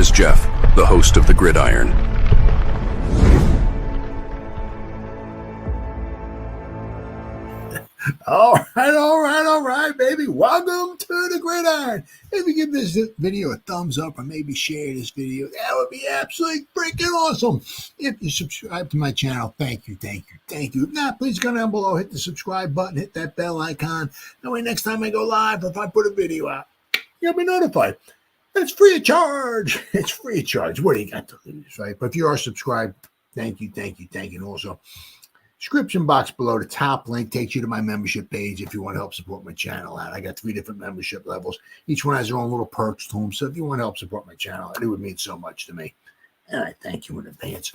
is Jeff, the host of the Gridiron. All right, baby. Welcome to the Gridiron. If you give this video a thumbs up or maybe share this video, that would be absolutely freaking awesome. If you subscribe to my channel, thank you. If not, please go down below, hit the subscribe button, hit that bell icon. That way next time I go live or if I put a video out, you'll be notified. It's free of charge. It's free of charge. What do you got to lose, right? But if you are subscribed, thank you. And also, description box below, the top link takes you to my membership page if you want to help support my channel out. I got 3 different membership levels. Each one has their own little perks to them. So if you want to help support my channel, it would mean so much to me. And I thank you in advance.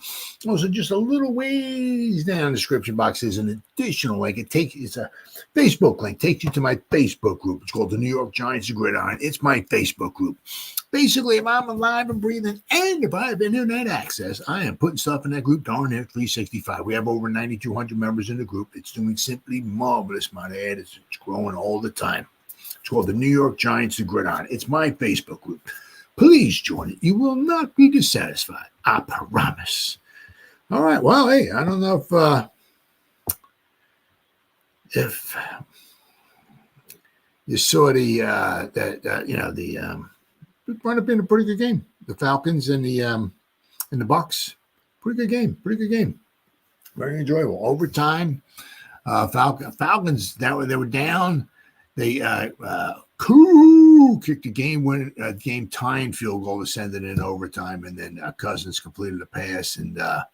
Also, just a little ways down in the description box is an additional link. It's a Facebook link. Takes you to my Facebook group. It's called the New York Giants of Gridiron. It's my Facebook group. Basically, if I'm alive and breathing and if I have internet access, I am putting stuff in that group darn near 365. We have over 9,200 members in the group. It's doing simply marvelous, might I add. It's growing all the time. It's called the New York Giants of Gridiron. It's my Facebook group. Please join it. You will not be dissatisfied. I promise. All right. Well, hey, I don't know if you saw the it wound up being a pretty good game. The Falcons and the Bucks. Pretty good game. Very enjoyable. Overtime. Falcons they were down. They kicked a game tying field goal to send it in overtime, and then Cousins completed a pass, and this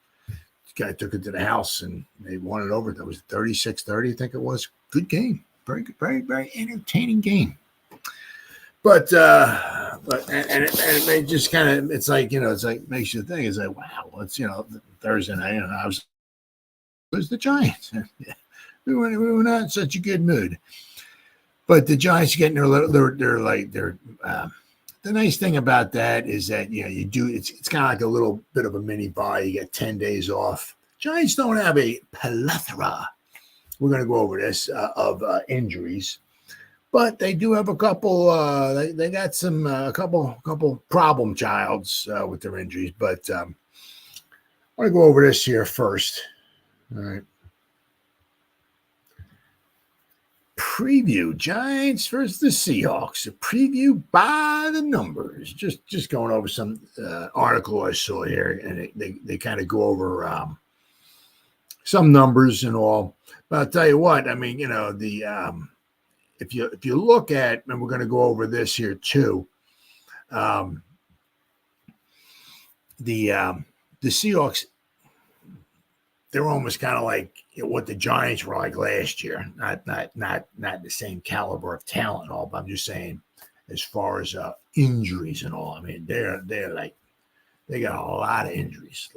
guy took it to the house, and they won it over. That was 36-30, I think it was. Good game, very good, very entertaining game. But it just kind of, it's like makes you think. It's like, wow, it's Thursday night, and I was the Giants. we were not in such a good mood. But the Giants getting the nice thing about that is that it's kind of like a little bit of a mini bye. You get 10 days off. Giants don't have a plethora. We're going to go over this of injuries, but they do have a couple. They got some a couple problem childs with their injuries. But I want to go over this here first. All right. Preview Giants versus the Seahawks. A preview by the numbers. Just going over some article I saw here, and they kind of go over some numbers and all. But I'll tell you what. I mean, if you look at, and we're going to go over this here too. The Seahawks, they're almost kind of like what the Giants were like last year. Not the same caliber of talent and all, but I'm just saying as far as injuries and all. I mean, they're like, they got a lot of injuries.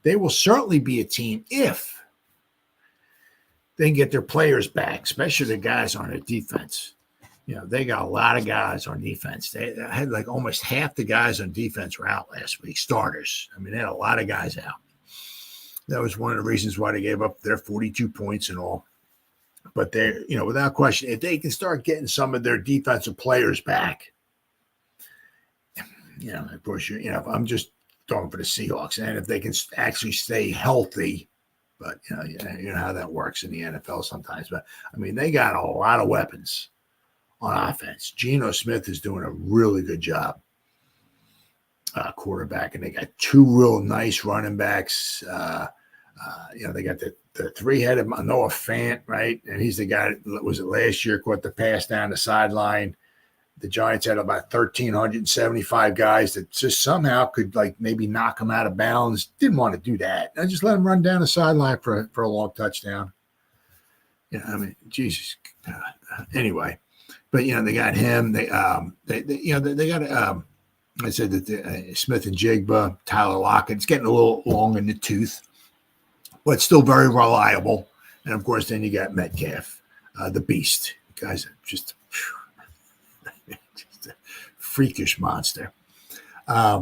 They will certainly be a team if they can get their players back, especially the guys on their defense. They got a lot of guys on defense. They had like almost half the guys on defense were out last week, starters. I mean, they had a lot of guys out. That was one of the reasons why they gave up their 42 points and all. But they're, without question, if they can start getting some of their defensive players back, of course, I'm just talking for the Seahawks. And if they can actually stay healthy, but, you know how that works in the NFL sometimes. But, I mean, they got a lot of weapons on offense. Geno Smith is doing a really good job. Quarterback, and they got 2 real nice running backs. They got the 3-headed Noah Fant, right? And he's the guy that was it last year, caught the pass down the sideline. The Giants had about 1,375 guys that just somehow could maybe knock him out of bounds. Didn't want to do that. I just let him run down the sideline for a long touchdown. I mean, Jesus. Anyway, but they got him. They got I said that Smith and Jigba, Tyler Lockett, it's getting a little long in the tooth, but still very reliable. And, of course, then you got Metcalf, the beast. The guy's just a freakish monster. I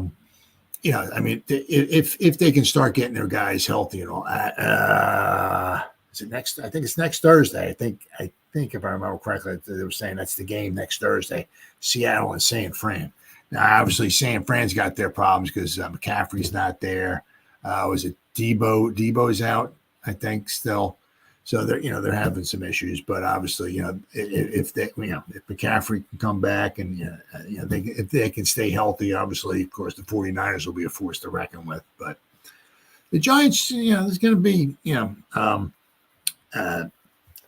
mean, if they can start getting their guys healthy and all, is it next? I think it's next Thursday. I think if I remember correctly, they were saying that's the game next Thursday, Seattle and San Fran. Now, obviously, San Fran's got their problems because McCaffrey's not there. Was it Debo? Debo's out, I think, still. So they're having some issues. But obviously, if McCaffrey can come back and if they can stay healthy, obviously, of course, the 49ers will be a force to reckon with. But the Giants, there's going to be,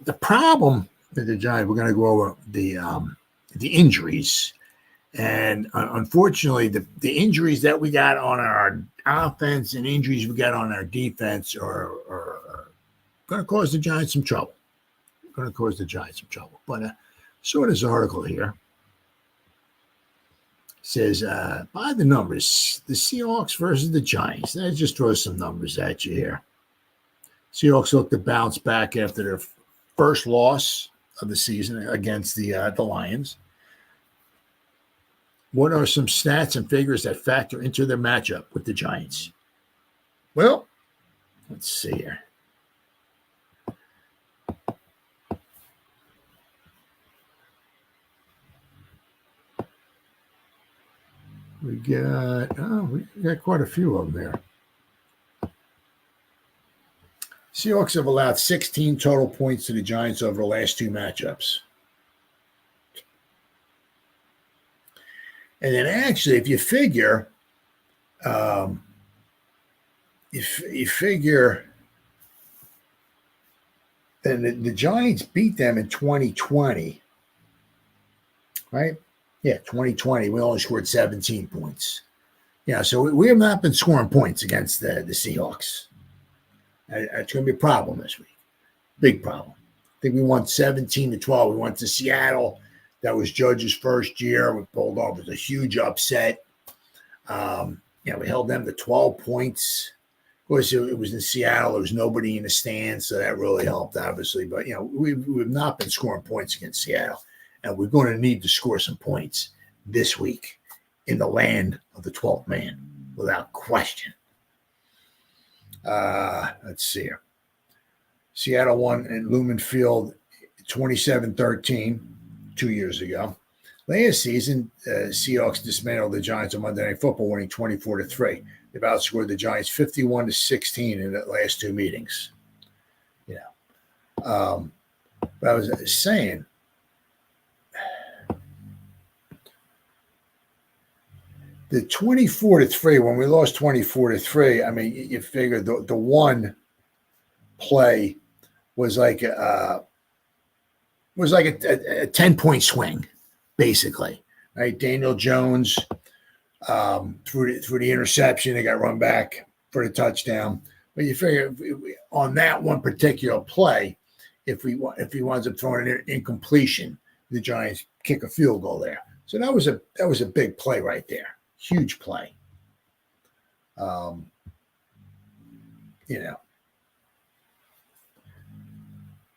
the problem with the Giants. We're going to go over the injuries. And unfortunately, the injuries that we got on our offense and injuries we got on our defense are going to cause the Giants some trouble. But I saw this article here. It says, by the numbers, the Seahawks versus the Giants. That just throws some numbers at you here. Seahawks look to bounce back after their first loss of the season against the Lions. What are some stats and figures that factor into their matchup with the Giants? Well, let's see here. We got quite a few of them there. Seahawks have allowed 16 total points to the Giants over the last two matchups. And then actually, if you figure, then the Giants beat them in 2020, right? Yeah, 2020, we only scored 17 points. Yeah, so we have not been scoring points against the Seahawks. It's going to be a problem this week. Big problem. I think we won 17-12. We went to Seattle. That was Judge's first year. We pulled off. It was a huge upset. We held them to 12 points. Of course, it was in Seattle. There was nobody in the stands, so that really helped, obviously. But, we've not been scoring points against Seattle. And we're going to need to score some points this week in the land of the 12th man, without question. Let's see here. Seattle won in Lumen Field 27-13 2 years ago. Last season, Seahawks dismantled the Giants on Monday Night Football, winning 24-3. They've outscored the Giants 51-16 in the last two meetings. But I was saying, the 24-3, when we lost 24-3, I mean, you figure the one play was like a 10-point swing, basically, right? Daniel Jones through the interception, they got run back for the touchdown. But you figure on that one particular play, if he winds up throwing an incompletion, the Giants kick a field goal there. So that was a big play right there. Huge play.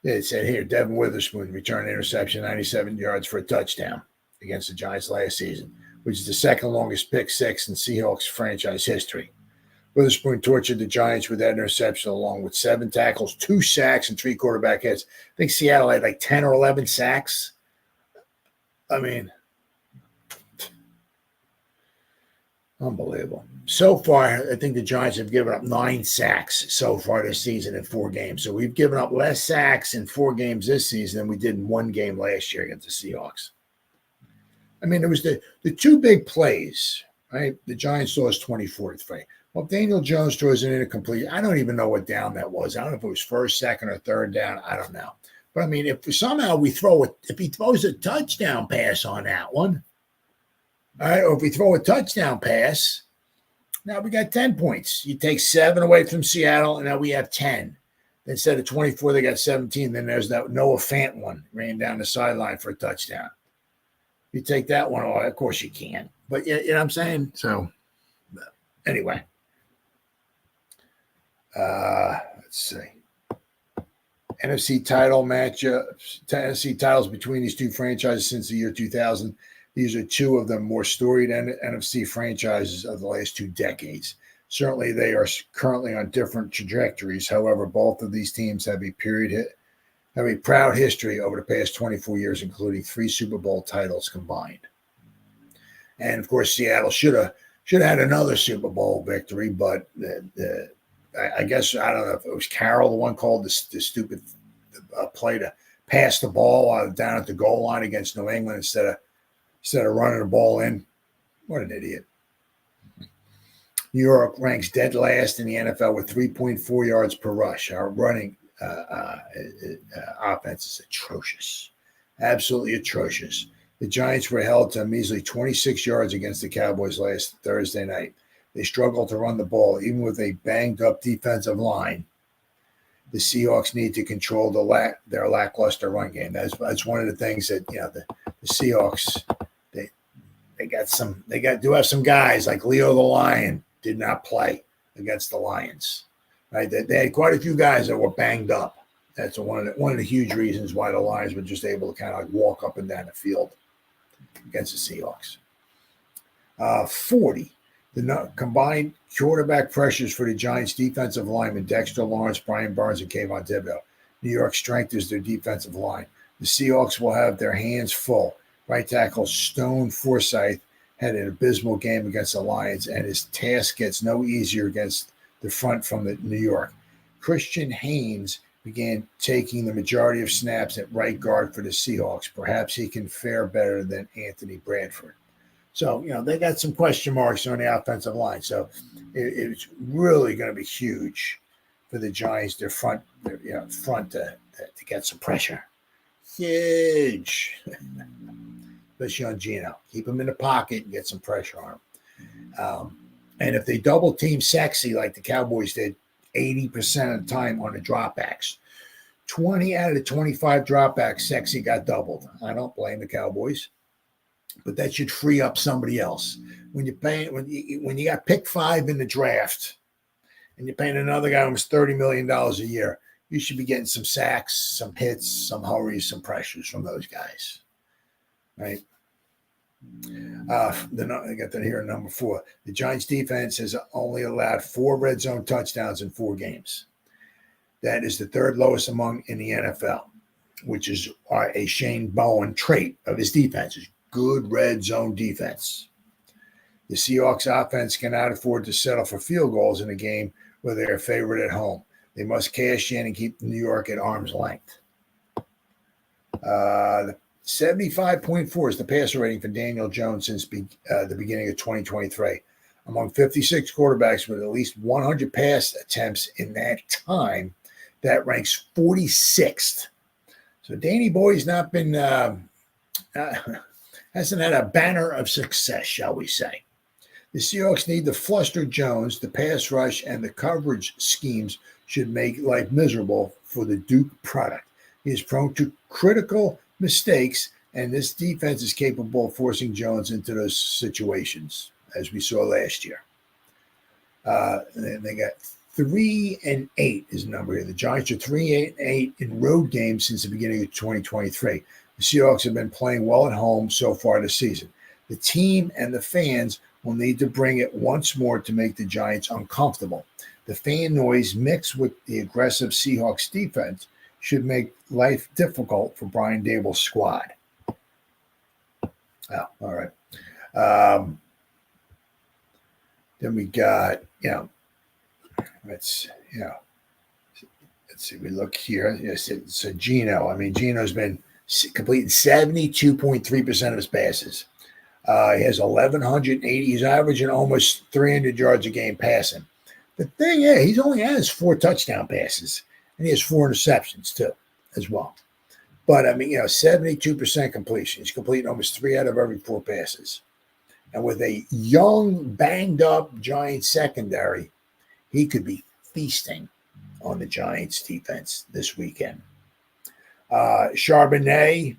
It said here, Devin Witherspoon returned interception 97 yards for a touchdown against the Giants last season, which is the second longest pick six in Seahawks franchise history. Witherspoon tortured the Giants with that interception along with 7 tackles, 2 sacks, and 3 quarterback hits. I think Seattle had like 10 or 11 sacks. I mean, unbelievable. So far, I think the Giants have given up 9 sacks so far this season in 4 games. So we've given up less sacks in 4 games this season than we did in 1 game last year against the Seahawks. I mean, it was the 2 big plays, right? The Giants lost 24-3. Well, Daniel Jones throws an incomplete. I don't even know what down that was. I don't know if it was first, second, or third down. I don't know. But I mean, if somehow we throw it, if he throws a touchdown pass on that one, all right, or if we throw a touchdown pass, now we got 10 points. You take 7 away from Seattle, and now we have 10. Instead of 24, they got 17. Then there's that Noah Fant one, ran down the sideline for a touchdown. You take that one away, of course you can. But you know what I'm saying? So, anyway. Let's see. NFC title matchups, NFC titles between these two franchises since the year 2000. These are 2 of the more storied NFC franchises of the last 2 decades. Certainly, they are currently on different trajectories. However, both of these teams have a proud history over the past 24 years, including 3 Super Bowl titles combined. And of course, Seattle should have had another Super Bowl victory, but I guess I don't know if it was Carroll the one called the stupid play to pass the ball down at the goal line against New England instead of running the ball in. What an idiot. New York ranks dead last in the NFL with 3.4 yards per rush. Our running offense is atrocious, absolutely atrocious. The Giants were held to a measly 26 yards against the Cowboys last Thursday night. They struggled to run the ball, even with a banged-up defensive line. The Seahawks need to control their lackluster run game. That's one of the things that the Seahawks do have some guys like Leo the Lion did not play against the Lions. Right? They had quite a few guys that were banged up. That's one of the huge reasons why the Lions were just able to kind of like walk up and down the field against the Seahawks. 40. The combined quarterback pressures for the Giants' defensive linemen, Dexter Lawrence, Brian Burns, and Kayvon Thibodeau. New York's strength is their defensive line. The Seahawks will have their hands full. Right tackle Stone Forsythe had an abysmal game against the Lions, and his task gets no easier against the front from New York. Christian Haynes began taking the majority of snaps at right guard for the Seahawks. Perhaps he can fare better than Anthony Bradford. So, they got some question marks on the offensive line. So it's really going to be huge for the Giants, their front to get some pressure. Huge. Especially on Geno. Keep him in the pocket and get some pressure on him. And if they double team Sexy like the Cowboys did 80% of the time on the dropbacks, 20 out of the 25 dropbacks, Sexy got doubled. I don't blame the Cowboys, but that should free up somebody else. When you got pick 5 in the draft and you're paying another guy almost $30 million a year, you should be getting some sacks, some hits, some hurries, some pressures from those guys. Right? Then I got that here, number 4. The Giants defense has only allowed 4 red zone touchdowns in 4 games. That is the 3rd lowest in the NFL, which is a Shane Bowen trait of his defense. Is good red zone defense. The Seahawks offense cannot afford to settle for field goals in a game where they are favored at home. They must cash in and keep New York at arm's length. 75.4 is the passer rating for Daniel Jones since the beginning of 2023. Among 56 quarterbacks with at least 100 pass attempts in that time, that ranks 46th. So Danny Boy's not been hasn't had a banner of success, shall we say. The Seahawks need to fluster Jones. The pass rush and the coverage schemes should make life miserable for the Duke product. He is prone to critical mistakes, and this defense is capable of forcing Jones into those situations, as we saw last year. They got 3-8 is the number here. The Giants are 3-8 in road games since the beginning of 2023. The Seahawks have been playing well at home so far this season. The team and the fans will need to bring it once more to make the Giants uncomfortable. The fan noise mixed with the aggressive Seahawks defense should make life difficult for Brian Dable's squad. Oh, all right. Then we got, let's see, we look here. Yes, so Geno. Geno's been completing 72.3% of his passes. He has 1,180. He's averaging almost 300 yards a game passing. The thing is, he only has 4 touchdown passes, and he has 4 interceptions too, as well. But 72% completion. He's completing almost 3 out of every 4 passes. And with a young, banged-up Giants secondary, he could be feasting on the Giants defense this weekend. Charbonnet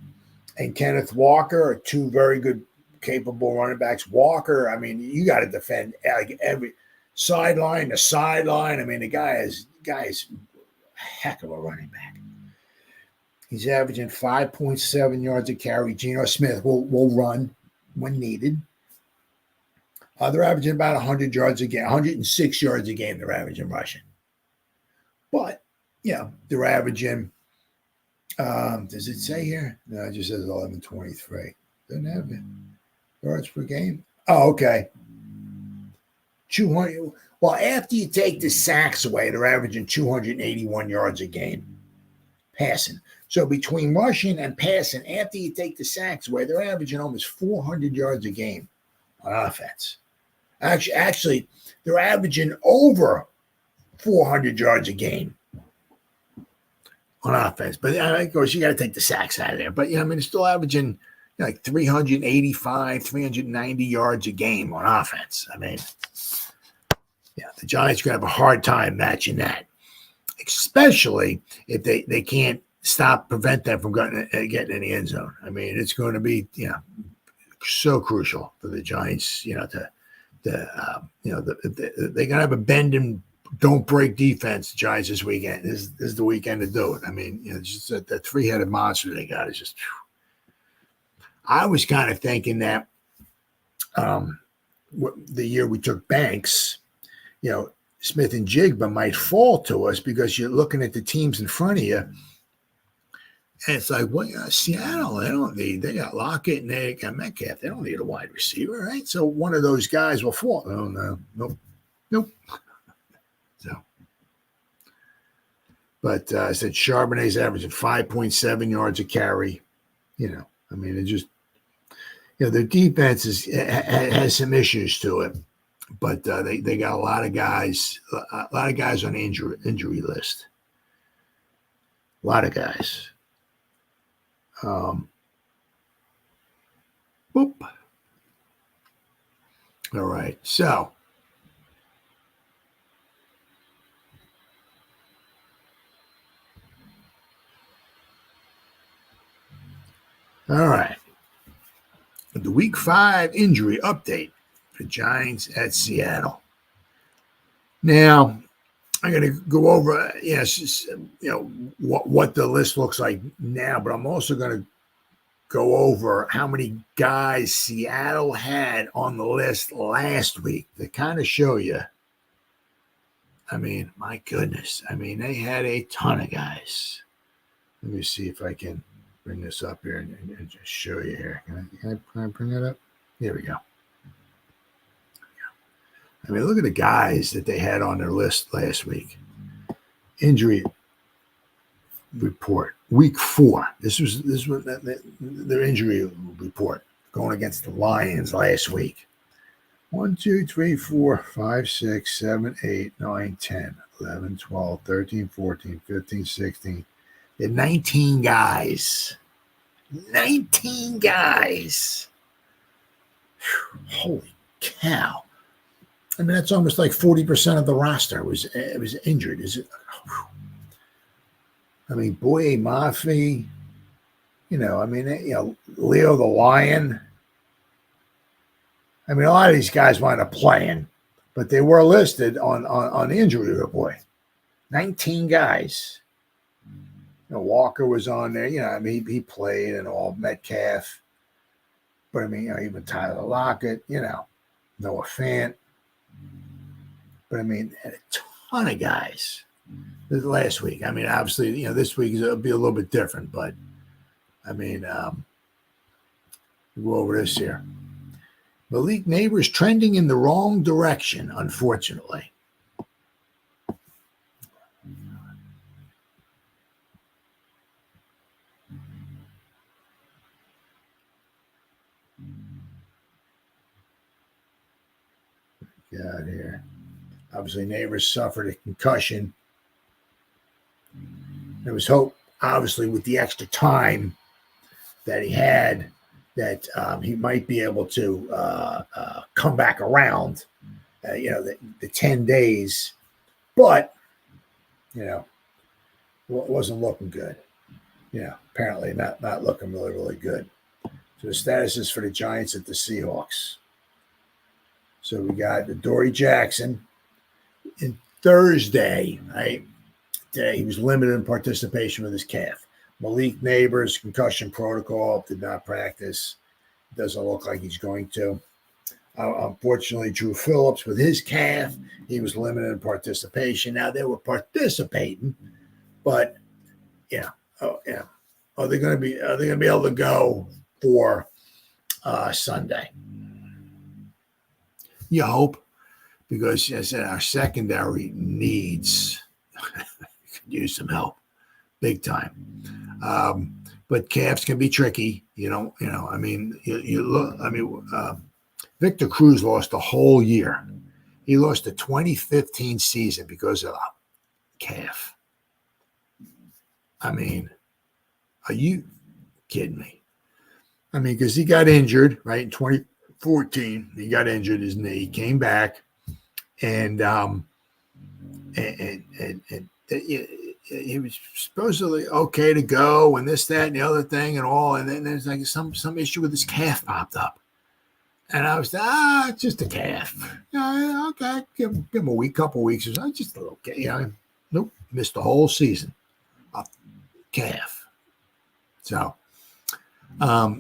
and Kenneth Walker are 2 very good, capable running backs. Walker, you got to defend like every sideline to sideline. The guy is a heck of a running back. He's averaging 5.7 yards a carry. Geno Smith will run when needed. They're averaging about 100 yards a game, 106 yards a game they're averaging rushing. But, they're averaging, does it say here? No, it just says 1123. Doesn't have it. Yards per game. Oh, okay. 200. Well, after you take the sacks away, they're averaging 281 yards a game passing. So between rushing and passing, after you take the sacks away, they're averaging almost 400 yards a game on offense. Actually, they're averaging over 400 yards a game on offense. But of course, you got to take the sacks out of there. But, it's still averaging like 385, 390 yards a game on offense. The Giants are going to have a hard time matching that, especially if they can't prevent them from getting in the end zone. It's going to be, so crucial for the Giants, they're going to have a bend and don't break defense, the Giants, this weekend. This is the weekend to do it. Just that three-headed monster they got is just. I was kind of thinking that the year we took Banks, Smith and Jigba might fall to us because you're looking at the teams in front of you. And it's like, well, Seattle, they got Lockett and they got Metcalf. They don't need a wide receiver, right? So one of those guys will fall. Oh, no, nope. So, but I said Charbonnet's averaging 5.7 yards a carry. It just, their defense has some issues to it, but they got a lot of guys on the injury list. A lot of guys. Boop. All right. So, all right. The Week 5 injury update for Giants at Seattle. Now, I'm going to go over, what the list looks like now, but I'm also going to go over how many guys Seattle had on the list last week to kind of show you. My goodness. They had a ton of guys. Let me see if I can bring this up here and just show you here. Can I bring that up? Here we go. Look at the guys that they had on their list last week. Injury report, Week 4. This was their injury report going against the Lions last week. 1, 2, 3, 4, 5, 6, 7, 8, 9, 10, 11, 12, 13, 14, 15, 16. They had 19 guys. 19 guys. Whew, holy cow. That's almost like 40% of the roster was injured. Is it? Boye Mafe, Leo the Lion. A lot of these guys wound up playing, but they were listed on the injury report. 19 guys. Walker was on there. He played and all. Metcalf. But even Tyler Lockett. Noah Fant. But had a ton of guys last week. Obviously, this week it'll be a little bit different, but we'll go over this here. Malik Neighbors trending in the wrong direction, unfortunately. Got here. Obviously, Neighbors suffered a concussion. There was hope, obviously, with the extra time that he had, that he might be able to come back around, the 10 days. But, it wasn't looking good. Apparently not looking really, really good. So the status is for the Giants at the Seahawks. So we got the Dory Jackson. In Thursday, right? Today, he was limited in participation with his calf. Malik Neighbors, concussion protocol, did not practice. Doesn't look like he's going to. Unfortunately, Drew Phillips with his calf, he was limited in participation. Now they were participating, but are they going to be able to go for Sunday? You hope, because as I said, our secondary needs could use some help, big time. But calves can be tricky. I mean, you look. I mean, Victor Cruz lost a whole year. He lost the 2015 season because of a calf. I mean, are you kidding me? I mean, because he got injured, right, in 2014. He got injured, his knee, came back, and he was supposedly okay to go, and this, that, and the other thing, and all. And then there's like some issue with his calf popped up, and I was it's just a calf. Yeah, okay, give him a week, couple weeks or something, just a little. Nope, missed the whole season. A calf. So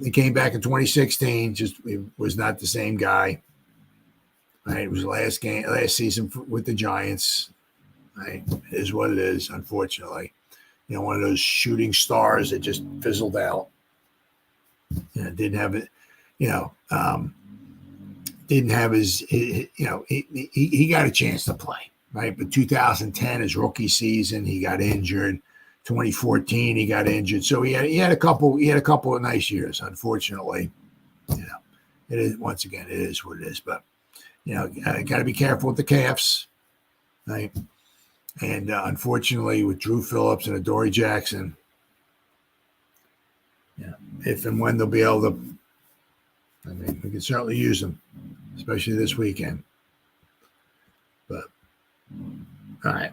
he came back in 2016. Just he was not the same guy. Right, it was last season with the Giants. Right, it is what it is. Unfortunately, one of those shooting stars that just fizzled out. Didn't have it. Didn't have his. He got a chance to play. Right, but 2010, his rookie season, he got injured. 2014, he got injured. So he had a couple of nice years. Unfortunately, it is, once again, it is what it is. But got to be careful with the calves, right? And unfortunately, with Drew Phillips and Adoree Jackson, if and when they'll be able to, I mean, we can certainly use them, especially this weekend. But all right.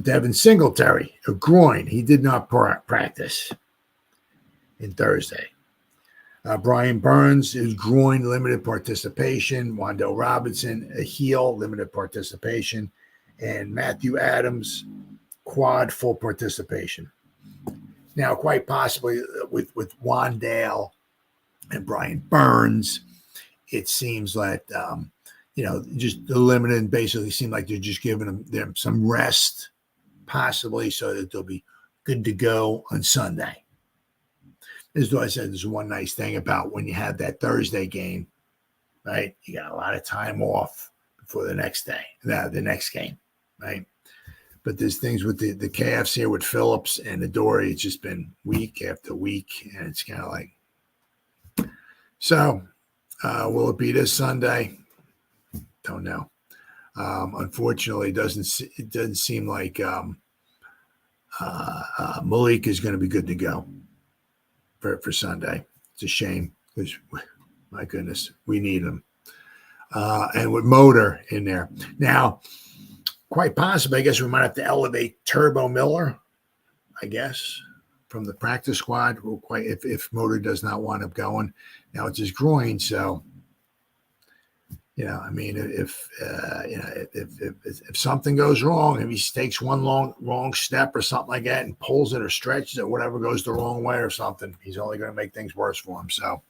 Devin Singletary, a groin. He did not practice in Thursday. Brian Burns, his groin, limited participation. Wan'Dale Robinson, a heel, limited participation. And Matthew Adams, quad, full participation. Now, quite possibly with Wan'Dale and Brian Burns, it seems like, just the limited, basically seem like they're just giving them some rest, possibly, so that they'll be good to go on Sunday. As I said, there's one nice thing about when you have that Thursday game, right? You got a lot of time off before the next day, the next game, right? But there's things with the calves here with Phillips and Adoree. It's just been week after week, and it's kind of like. So, will it be this Sunday? Don't know. Unfortunately, it doesn't seem like Malik is going to be good to go for Sunday. It's a shame because, my goodness, we need him. And with Motor in there. Now, quite possibly, I guess we might have to elevate Turbo Miller, I guess, from the practice squad. If Motor does not want him going. Now it's his groin, so I mean, if something goes wrong, if he takes one wrong step or something like that and pulls it or stretches it, whatever goes the wrong way or something, he's only going to make things worse for him. So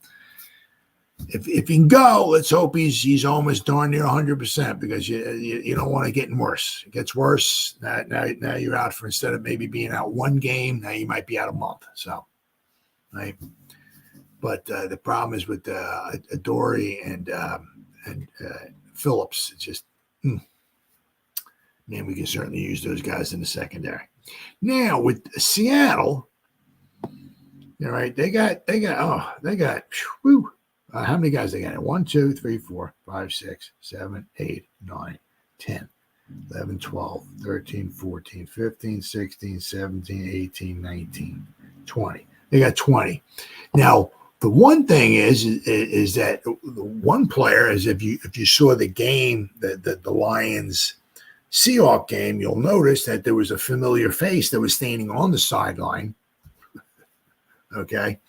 if he can go, let's hope he's almost darn near 100%, because you don't want to get worse. It gets worse. Now you're out for, instead of maybe being out one game, now you might be out a month. So, right. But the problem is with Adoree and Phillips. It's just, man, we can certainly use those guys in the secondary. Now with Seattle, right? They got. Whew, how many guys they got? 1, 2, 3, 4, 5, 6, 7, 8, 9, 10, 11, 12, 13, 14, 15, 16, 17, 18, 19, 20. They got 20. Now, the one thing is that the one player is, if you saw the game, the Lions Seahawks game, you'll notice that there was a familiar face that was standing on the sideline. Okay,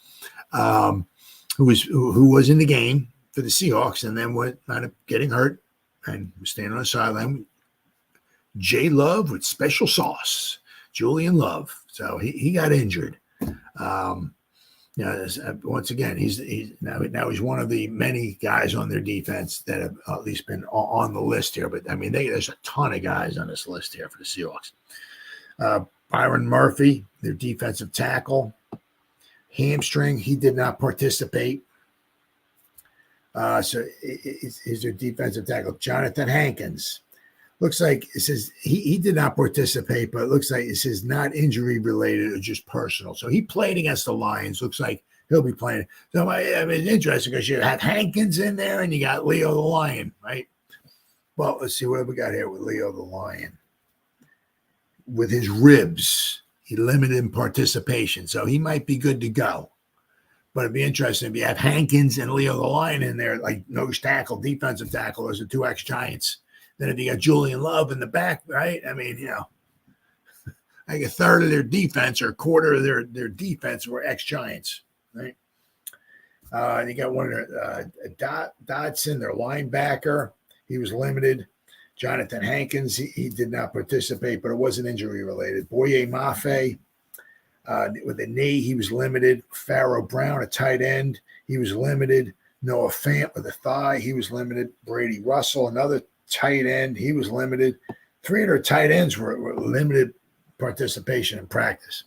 who was in the game for the Seahawks and then went kind of getting hurt and was standing on the sideline. J Love with special sauce, Julian Love. So he got injured. Once again, he's one of the many guys on their defense that have at least been on the list here. But I mean, there's a ton of guys on this list here for the Seahawks. Byron Murphy, their defensive tackle, hamstring. He did not participate. So is their defensive tackle, Jonathan Hankins. Looks like it says he did not participate, but it looks like it says not injury related or just personal. So he played against the Lions. Looks like he'll be playing. So I mean, it's interesting because you have Hankins in there and you got Leo the Lion, right? Well, let's see what we got here with Leo the Lion. With his ribs, he limited in participation, so he might be good to go. But it'd be interesting if you have Hankins and Leo the Lion in there, like nose tackle, defensive tackle, as the two ex-Giants. Then if you got Julian Love in the back, right? I mean, like a third of their defense or a quarter of their defense were ex-Giants, right? And you got one of their Dodson, their linebacker. He was limited. Jonathan Hankins, he did not participate, but it wasn't injury related. Boye Mafe, with a knee, he was limited. Pharaoh Brown, a tight end, he was limited. Noah Fant with a thigh, he was limited. Brady Russell, another tight end, he was limited. 300 tight ends were limited participation in practice.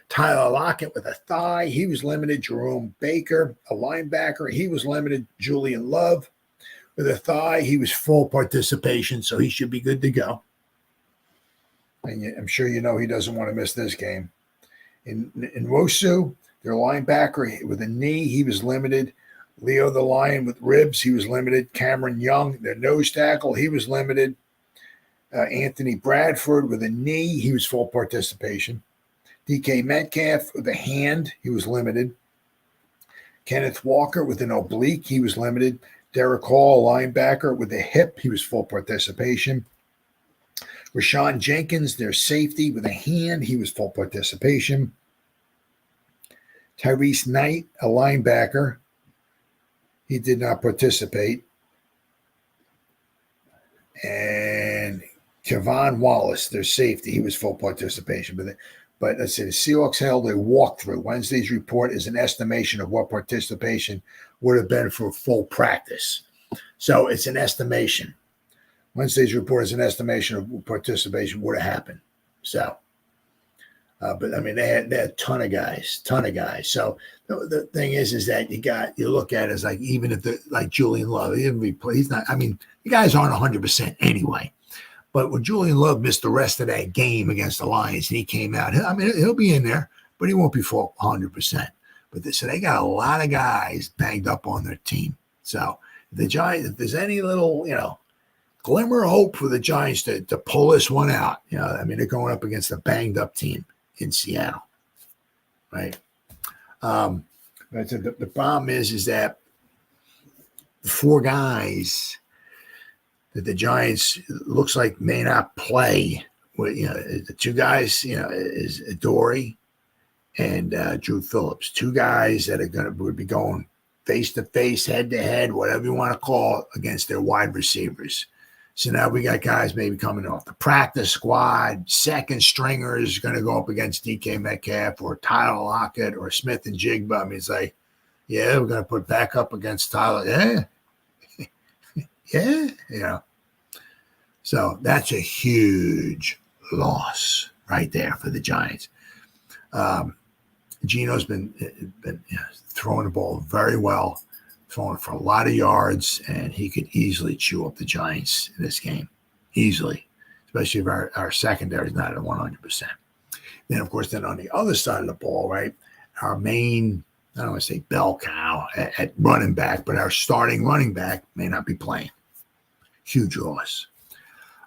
Tyler Lockett with a thigh, he was limited. Jerome Baker, a linebacker, he was limited. Julian Love with a thigh, he was full participation, so he should be good to go. And I'm sure you know he doesn't want to miss this game. In Wosu, their linebacker with a knee, he was limited. Leo the Lion with ribs, he was limited. Cameron Young, their nose tackle, he was limited. Anthony Bradford with a knee, he was full participation. DK Metcalf with a hand, he was limited. Kenneth Walker with an oblique, he was limited. Derek Hall, linebacker with a hip, he was full participation. Rashawn Jenkins, their safety with a hand, he was full participation. Tyrese Knight, a linebacker, he did not participate. And Kevon Wallace, their safety, he was full participation. But let's say the Seahawks held a walkthrough. Wednesday's report is an estimation of what participation would have been for full practice. So it's an estimation. Wednesday's report is an estimation of what participation would have happened. So, but I mean, they had a ton of guys. So the thing is that you look at it as like, even if like Julian Love, he's not, I mean, the guys aren't 100% anyway. But when Julian Love missed the rest of that game against the Lions and he came out, I mean, he'll be in there, but he won't be full 100%. But so they got a lot of guys banged up on their team. So the Giants, if there's any little, glimmer of hope for the Giants to pull this one out, I mean, they're going up against a banged up team in Seattle, right? But the problem is that the four guys that the Giants looks like may not play with, the two guys, is Dory and Drew Phillips, two guys that would be going face to face, head to head, whatever you want to call it, against their wide receivers. So now we got guys maybe coming off the practice squad, second stringers going to go up against DK Metcalf or Tyler Lockett or Smith and Jigba. I mean, it's like, yeah, we're going to put back up against Tyler. Yeah. So that's a huge loss right there for the Giants. Geno's been throwing the ball very well, throwing for a lot of yards, and he could easily chew up the Giants in this game. Easily, especially if our secondary is not at 100%. Then, of course, on the other side of the ball, right, our main, I don't want to say bell cow at running back, but our starting running back may not be playing. Huge loss.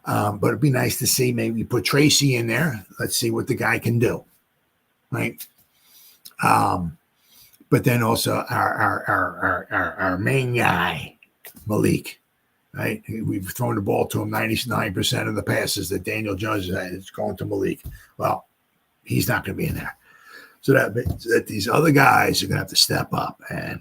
But it'd be nice to see maybe put Tracy in there. Let's see what the guy can do, right? But then also our main guy, Malik, right? We've thrown the ball to him 99% of the passes that Daniel Jones has. It's going to Malik. Well, he's not going to be in there. So that these other guys are going to have to step up, and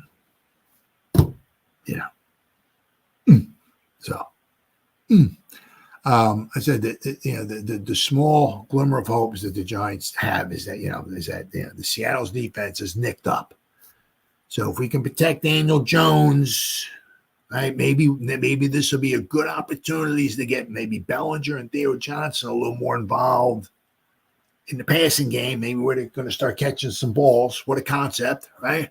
I said that the small glimmer of hope that the Giants have is that the Seattle's defense is nicked up. So if we can protect Daniel Jones, right, maybe this will be a good opportunity to get maybe Bellinger and Theo Johnson a little more involved in the passing game. Maybe we're going to start catching some balls. What a concept, right?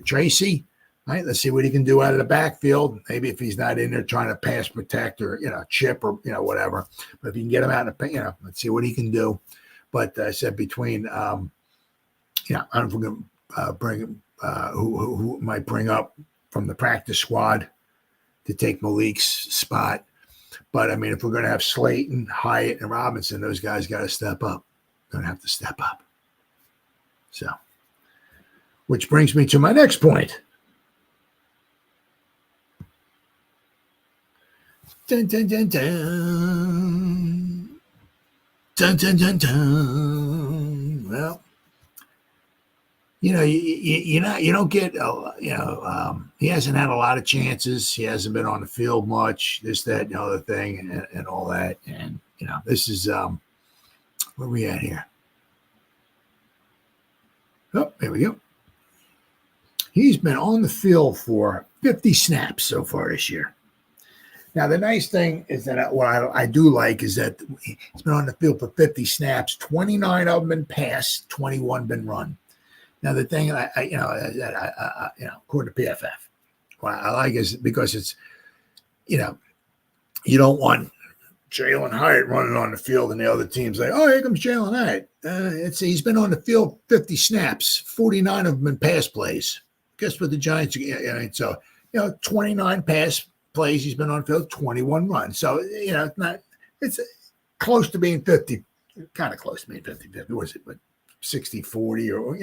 Tracy, right, let's see what he can do out of the backfield. Maybe if he's not in there trying to pass protect or, chip or, whatever. But if you can get him out of the, let's see what he can do. But I said between, I don't know if we're going to bring who might bring up from the practice squad to take Malik's spot. But, I mean, if we're going to have Slayton, Hyatt, and Robinson, those guys got to step up. Going to have to step up. So, which brings me to my next point. Dun, dun, dun, dun. Dun, dun, dun, dun. Well, you don't get, he hasn't had a lot of chances. He hasn't been on the field much, this, that, and the other thing, and all that. And, this is, where we at here? Oh, there we go. He's been on the field for 50 snaps so far this year. Now, the nice thing is that what I do like is that he's been on the field for 50 snaps. 29 of them been passed, 21 been run. Now, the thing according to PFF, what I like is because it's, you don't want Jalen Hyatt running on the field and the other team's like, oh, here comes Jalen Hyatt. He's been on the field 50 snaps, 49 of them in pass plays. Guess what the Giants are? So, 29 pass plays he's been on the field, 21 runs. So, it's close to being 50, kind of close to being 50-50. What is it? But 60-40 or,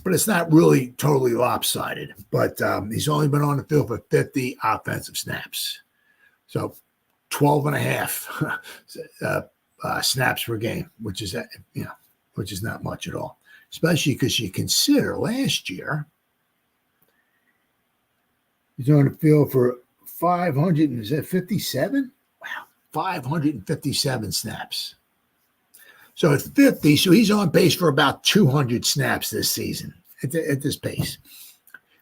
but it's not really totally lopsided. But he's only been on the field for 50 offensive snaps. So 12 and a half snaps per game, which is not much at all, especially because you consider last year he's on the field for 557? Wow, 557 snaps. So at 50, so he's on pace for about 200 snaps this season at this pace.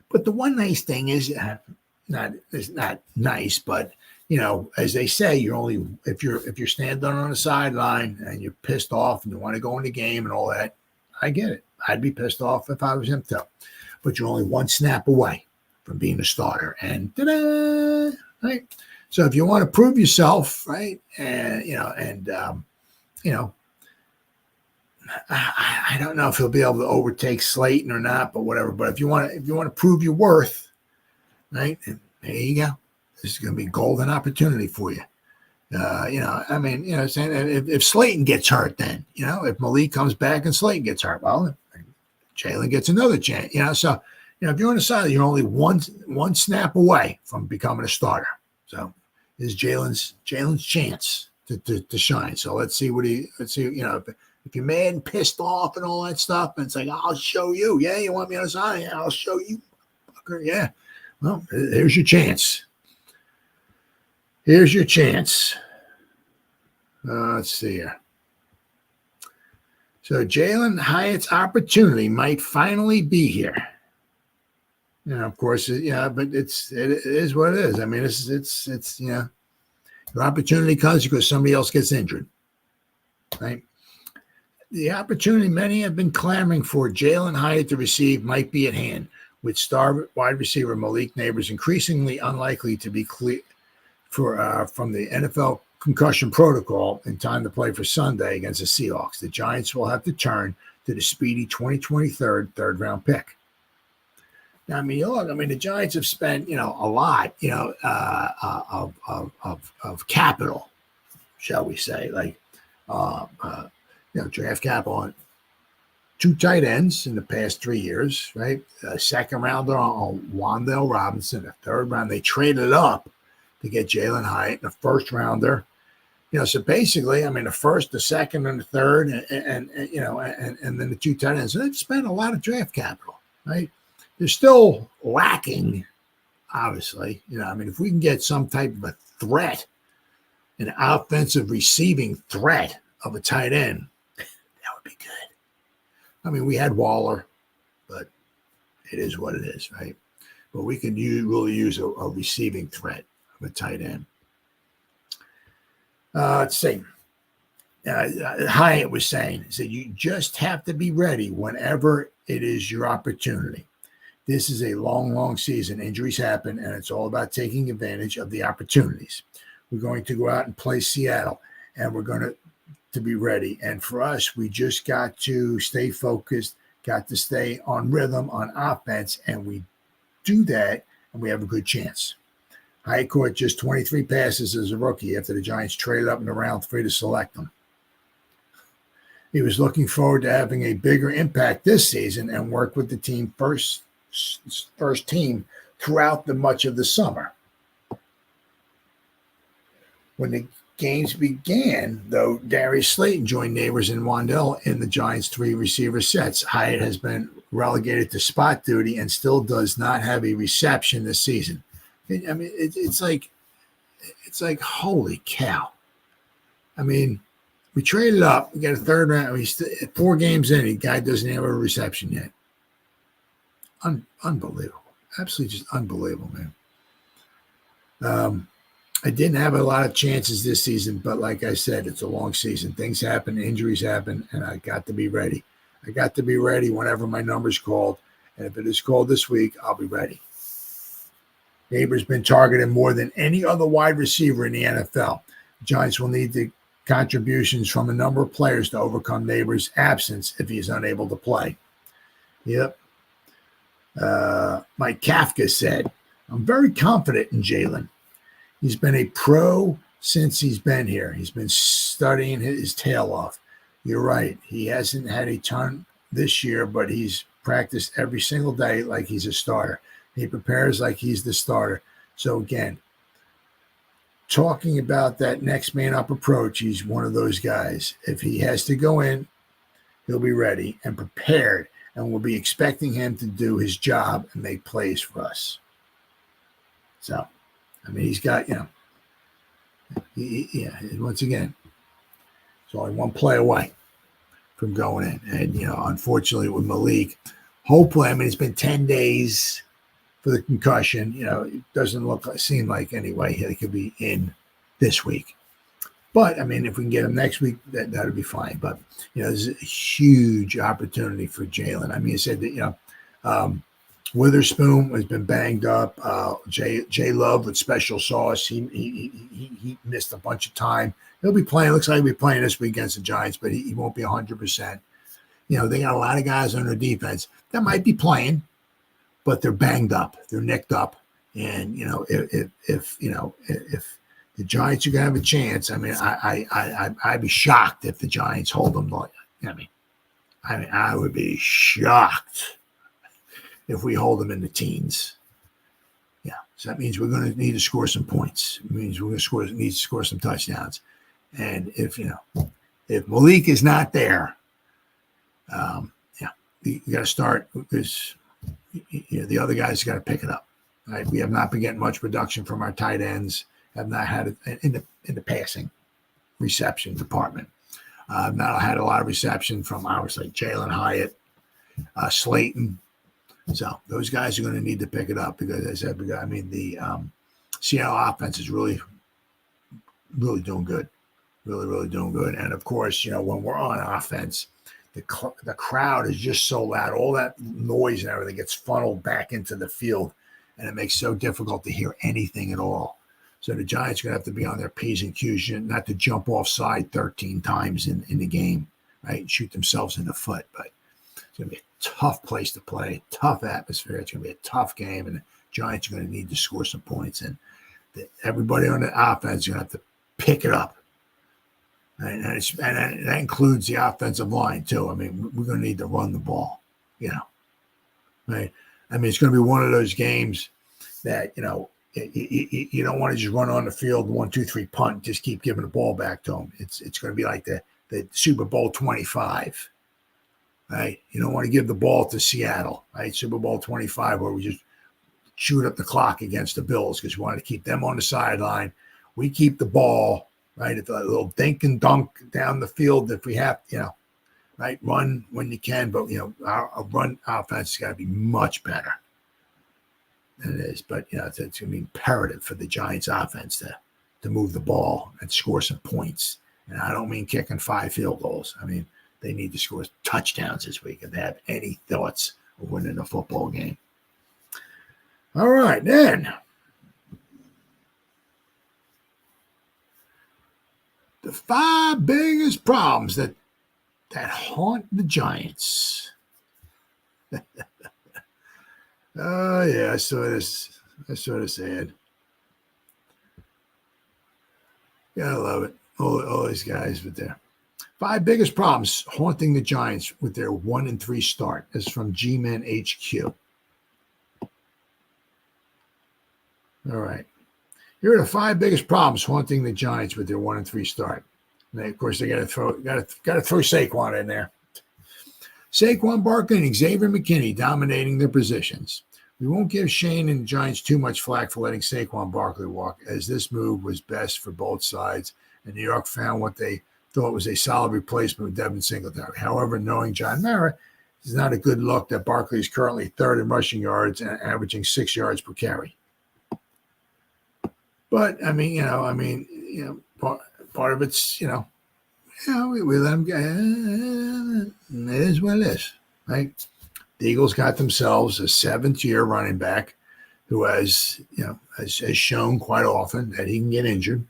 But the one nice thing is, it's not nice, but as they say, you're only if you're standing on the sideline and you're pissed off and you want to go in the game and all that. I get it. I'd be pissed off if I was him too. But you're only one snap away from being a starter, and ta-da, right. So if you want to prove yourself, right, and I don't know if he'll be able to overtake Slayton or not, but whatever. But if you want to prove your worth, right, and there you go. This is going to be a golden opportunity for you. Saying if Slayton gets hurt, then if Malik comes back and Slayton gets hurt, well, Jalen gets another chance. So if you're on the side, you're only one snap away from becoming a starter. So is Jalen's chance to shine. So let's see. If you're mad and pissed off and all that stuff, and it's like, I'll show you. Yeah, you want me on the side? Yeah, I'll show you. Fucker. Yeah. Well, here's your chance. Here's your chance. Let's see here. So Jalen Hyatt's opportunity might finally be here. Of course, but it is what it is. I mean, it's your opportunity comes because somebody else gets injured, right? The opportunity many have been clamoring for Jalen Hyatt to receive might be at hand, with star wide receiver Malik Neighbors increasingly unlikely to be clear from the NFL concussion protocol in time to play for Sunday against the Seahawks. The Giants will have to turn to the speedy 2023 third-round pick. Now, the Giants have spent, a lot, of capital, shall we say, like, draft capital on 2 tight ends in the past 3 years, right? A second rounder on Wan'Dale Robinson, a third round. They traded up to get Jalen Hyatt, and a first rounder. So basically, the first, the second, and the third, and then the 2 tight ends. So they've spent a lot of draft capital, right? They're still lacking, obviously. If we can get some type of a threat, an offensive receiving threat of a tight end, that would be good. We had Waller, but it is what it is, right? But we can really use a receiving threat of a tight end. Let's see. Hyatt was saying, he said, you just have to be ready whenever it is your opportunity. This is a long, long season. Injuries happen, and it's all about taking advantage of the opportunities. We're going to go out and play Seattle, and we're going to be ready. And for us, we just got to stay focused, got to stay on rhythm on offense, and we do that, and we have a good chance. Hyatt caught just 23 passes as a rookie after the Giants traded up in the round 3 to select him. He was looking forward to having a bigger impact this season and work with the team first team throughout much of the summer. When the games began, though, Darius Slayton joined Neighbors and Wan'Dale in the Giants' 3 receiver sets. Hyatt has been relegated to spot duty and still does not have a reception this season. I mean, it's like holy cow. I mean, we traded up. We got a third round. 4 games in, the guy doesn't have a reception yet. Unbelievable. Absolutely just unbelievable, man. I didn't have a lot of chances this season, but like I said, it's a long season. Things happen, injuries happen, and I got to be ready. I got to be ready whenever my number's called, and if it is called this week, I'll be ready. Neighbors been targeted more than any other wide receiver in the NFL. Giants will need the contributions from a number of players to overcome Neighbors' absence if he is unable to play. Yep. Mike Kafka said, I'm very confident in Jalen. He's been a pro since he's been here. He's been studying his tail off. You're right. He hasn't had a ton this year, but he's practiced every single day like he's a starter. He prepares like he's the starter. So again, talking about that next man up approach, he's one of those guys. If he has to go in, he'll be ready and prepared, and we'll be expecting him to do his job and make plays for us. So, I mean, he's got, once again, it's only one play away from going in. And, unfortunately with Malik, hopefully, I mean, it's been 10 days for the concussion. It doesn't seem like anyway he could be in this week. But, I mean, if we can get him next week, that would be fine. But, there's a huge opportunity for Jalen. I mean, he said that, Witherspoon has been banged up. J Love with special sauce. He missed a bunch of time. He'll be playing. Looks like he'll be playing this week against the Giants, but he won't be 100%. They got a lot of guys on their defense that might be playing, but they're banged up. They're nicked up. And, if the Giants are going to have a chance, I mean, I'd be shocked if the Giants hold them. I would be shocked if we hold them in the teens. Yeah. So that means we're going to need to score some points. It means we're going to need to score some touchdowns. And if Malik is not there, you got to start because the other guys got to pick it up. Right? We have not been getting much production from our tight ends. Have not had it in the passing reception department. I've not had a lot of reception from ours like Jalen Hyatt, Slayton. So those guys are going to need to pick it up because, as I said, the Seattle offense is really, really doing good, really, really doing good. And of course, when we're on offense, the crowd is just so loud. All that noise and everything gets funneled back into the field, and it makes it so difficult to hear anything at all. So the Giants are going to have to be on their P's and Q's, not to jump offside 13 times in the game, right? And shoot themselves in the foot, but it's going to be a tough place to play, tough atmosphere. It's going to be a tough game, and the Giants are going to need to score some points. And everybody on the offense is going to have to pick it up. And that includes the offensive line, too. I mean, we're going to need to run the ball, right? I mean, it's going to be one of those games that, you don't want to just run on the field, 1, 2, 3, punt, just keep giving the ball back to them. It's going to be like the Super Bowl 25. Right? You don't want to give the ball to Seattle, right? Super Bowl 25, where we just shoot up the clock against the Bills because we want to keep them on the sideline. We keep the ball, right? At a little dink and dunk down the field if we have, right? Run when you can, but, our run offense has got to be much better than it is. But, it's going to be imperative for the Giants offense to move the ball and score some points. And I don't mean kicking 5 field goals. I mean, they need to score touchdowns this week if they have any thoughts of winning a football game. All right, then. The 5 biggest problems that haunt the Giants. Oh, yeah, I saw this. That's sort of sad. Yeah, I love it. All these guys with their 5 biggest problems haunting the Giants with their 1-3 start. This is from G-Man HQ. All right. Here are the 5 biggest problems haunting the Giants with their 1-3 start. And of course, they got to throw Saquon in there. Saquon Barkley and Xavier McKinney dominating their positions. We won't give Shane and the Giants too much flack for letting Saquon Barkley walk, as this move was best for both sides, and New York found what they thought was a solid replacement with Devin Singletary. However, knowing John Mara, it's not a good look that Barkley is currently 3rd in rushing yards and averaging 6 yards per carry. But part of it's, we let them go. It is what it is, right? The Eagles got themselves a 7th-year running back who has shown quite often that he can get injured.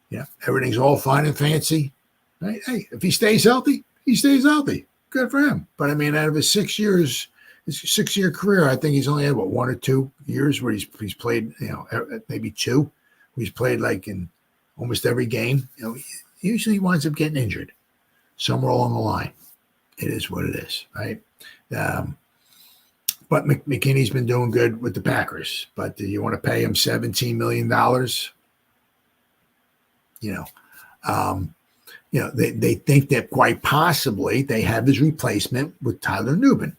Yeah, everything's all fine and fancy. Right? Hey, if he stays healthy, he stays healthy. Good for him. But out of his 6 years, his 6-year career, I think he's only had 1 or 2 years where he's played, maybe 2. He's played like in almost every game. He usually winds up getting injured somewhere along the line. It is what it is, right? But McKinney's been doing good with the Packers. But do you want to pay him $17 million? They think that quite possibly they have his replacement with Tyler Nubin.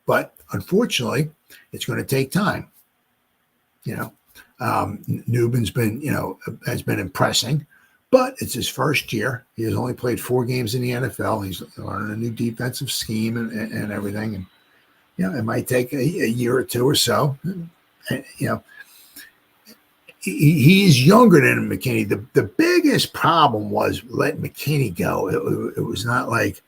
But unfortunately, it's going to take time. Nubin's been, has been impressing, but it's his first year. He has only played 4 games in the NFL. He's learning a new defensive scheme and everything. And, it might take a year or 2 or so. And, he is younger than McKinney. The biggest problem was letting McKinney go. It was not like,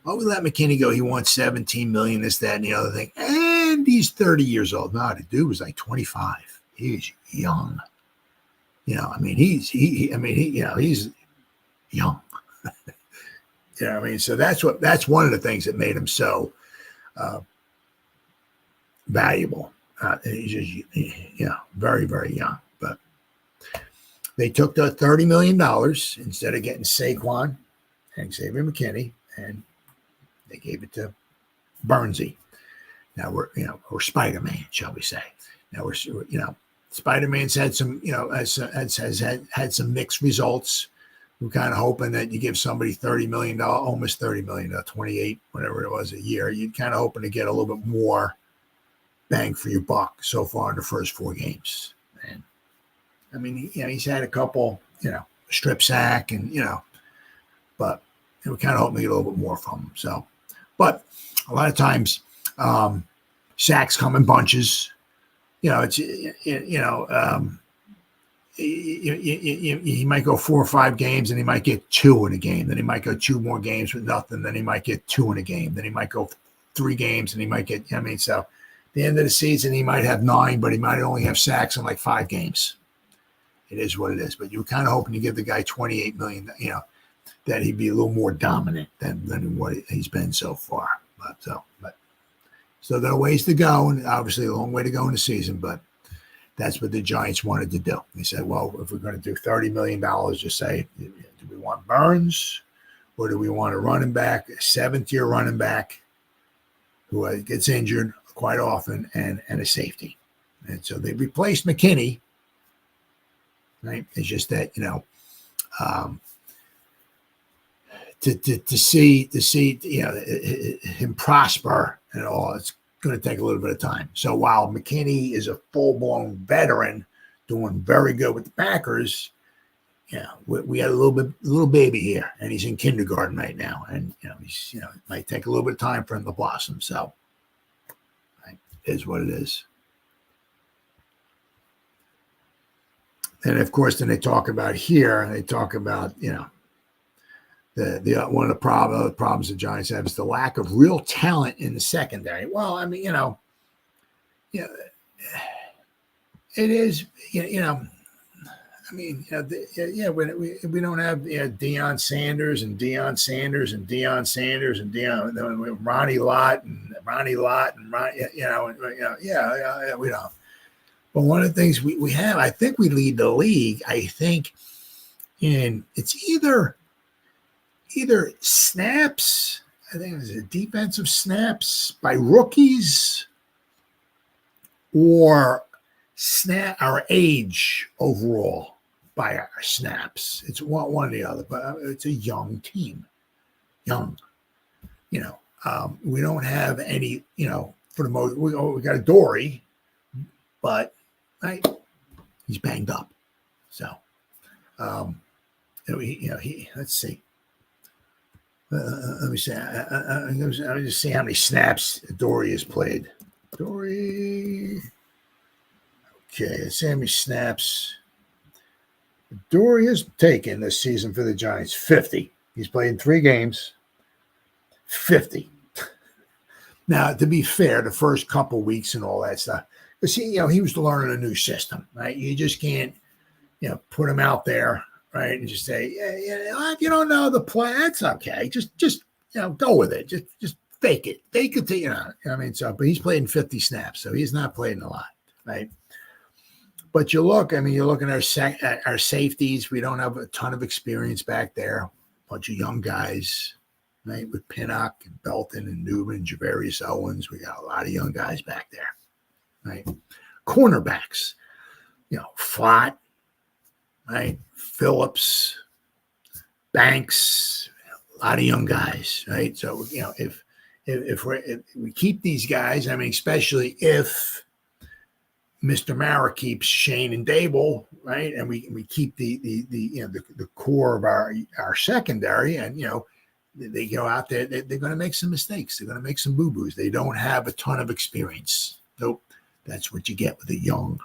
we let McKinney go. He wants $17 million, this, that, and the other thing. And he's 30 years old. No, the dude was like 25. He's young. He's young. So that's one of the things that made him so valuable. He's just, very, very young. But they took the $30 million instead of getting Saquon and Xavier McKinney, and they gave it to Burnsy. Now we're Spider-Man, shall we say? Now we're Spider-Man's had some, has had some mixed results. We're kind of hoping that you give somebody $30 million, almost $30 million, 28, whatever it was a year. You're kind of hoping to get a little bit more bang for your buck so far in the first 4 games. And he's had a couple, strip sack and, but we're kind of hoping to get a little bit more from him. So, but a lot of times sacks come in bunches. He might go 4 or 5 games and he might get 2 in a game. Then he might go 2 more games with nothing. Then he might get 2 in a game. Then he might go 3 games and he might get, so at the end of the season, he might have 9, but he might only have sacks in like 5 games. It is what it is. But you're kind of hoping to give the guy $28 million, that he'd be a little more dominant than what he's been so far. But still got a ways to go, and obviously a long way to go in the season, but that's what the Giants wanted to do. They said, well, if we're going to do $30 million, just say, do we want Burns or do we want a running back, a 7th-year running back who gets injured quite often and a safety? And so they replaced McKinney, right? It's just that, to see him prosper and all, it's going to take a little bit of time. So while McKinney is a full-blown veteran doing very good with the Packers, we had a little baby here, and he's in kindergarten right now, and it might take a little bit of time for him to blossom. So right, it is what it is. And of course, then they talk about the one of the problems the Giants have is the lack of real talent in the secondary. Well, you know, it is, we don't have Deion Sanders and Deion Sanders and Deion Sanders and Ronnie Lott and Ronnie Lott and we don't. But one of the things we have, I think we lead the league. I think it's either snaps. I think it's a defensive snaps by rookies or our we by our snaps. It's one or the other, but it's a young team. Young. We don't have any, for the most, we got a Dory, but right, he's banged up. So, let's see. Let me see. Let me just see how many snaps Dory has played. Dory. Okay, let's see how many snaps Dory has taken this season for the Giants. 50. He's played in 3 games. 50. Now, to be fair, the first couple weeks and all that stuff, but see, he was learning a new system, right? You just can't, put him out there, right, and just say, if you don't know the play, that's okay. Just go with it. Just fake it. Fake it. But he's played in 50 snaps, so he's not playing a lot, right? But you're looking at our safeties. We don't have a ton of experience back there. A bunch of young guys, right? With Pinnock and Belton and Newman, Javarius Owens. We got a lot of young guys back there, right? Cornerbacks, Flat, right? Phillips, Banks, a lot of young guys, right? So, if we keep these guys, especially if Mr. Mara keeps Shane and Dable, right? And we keep the core of our secondary, and they go out there, they're going to make some mistakes. They're going to make some boo-boos. They don't have a ton of experience. Nope. That's what you get with the young,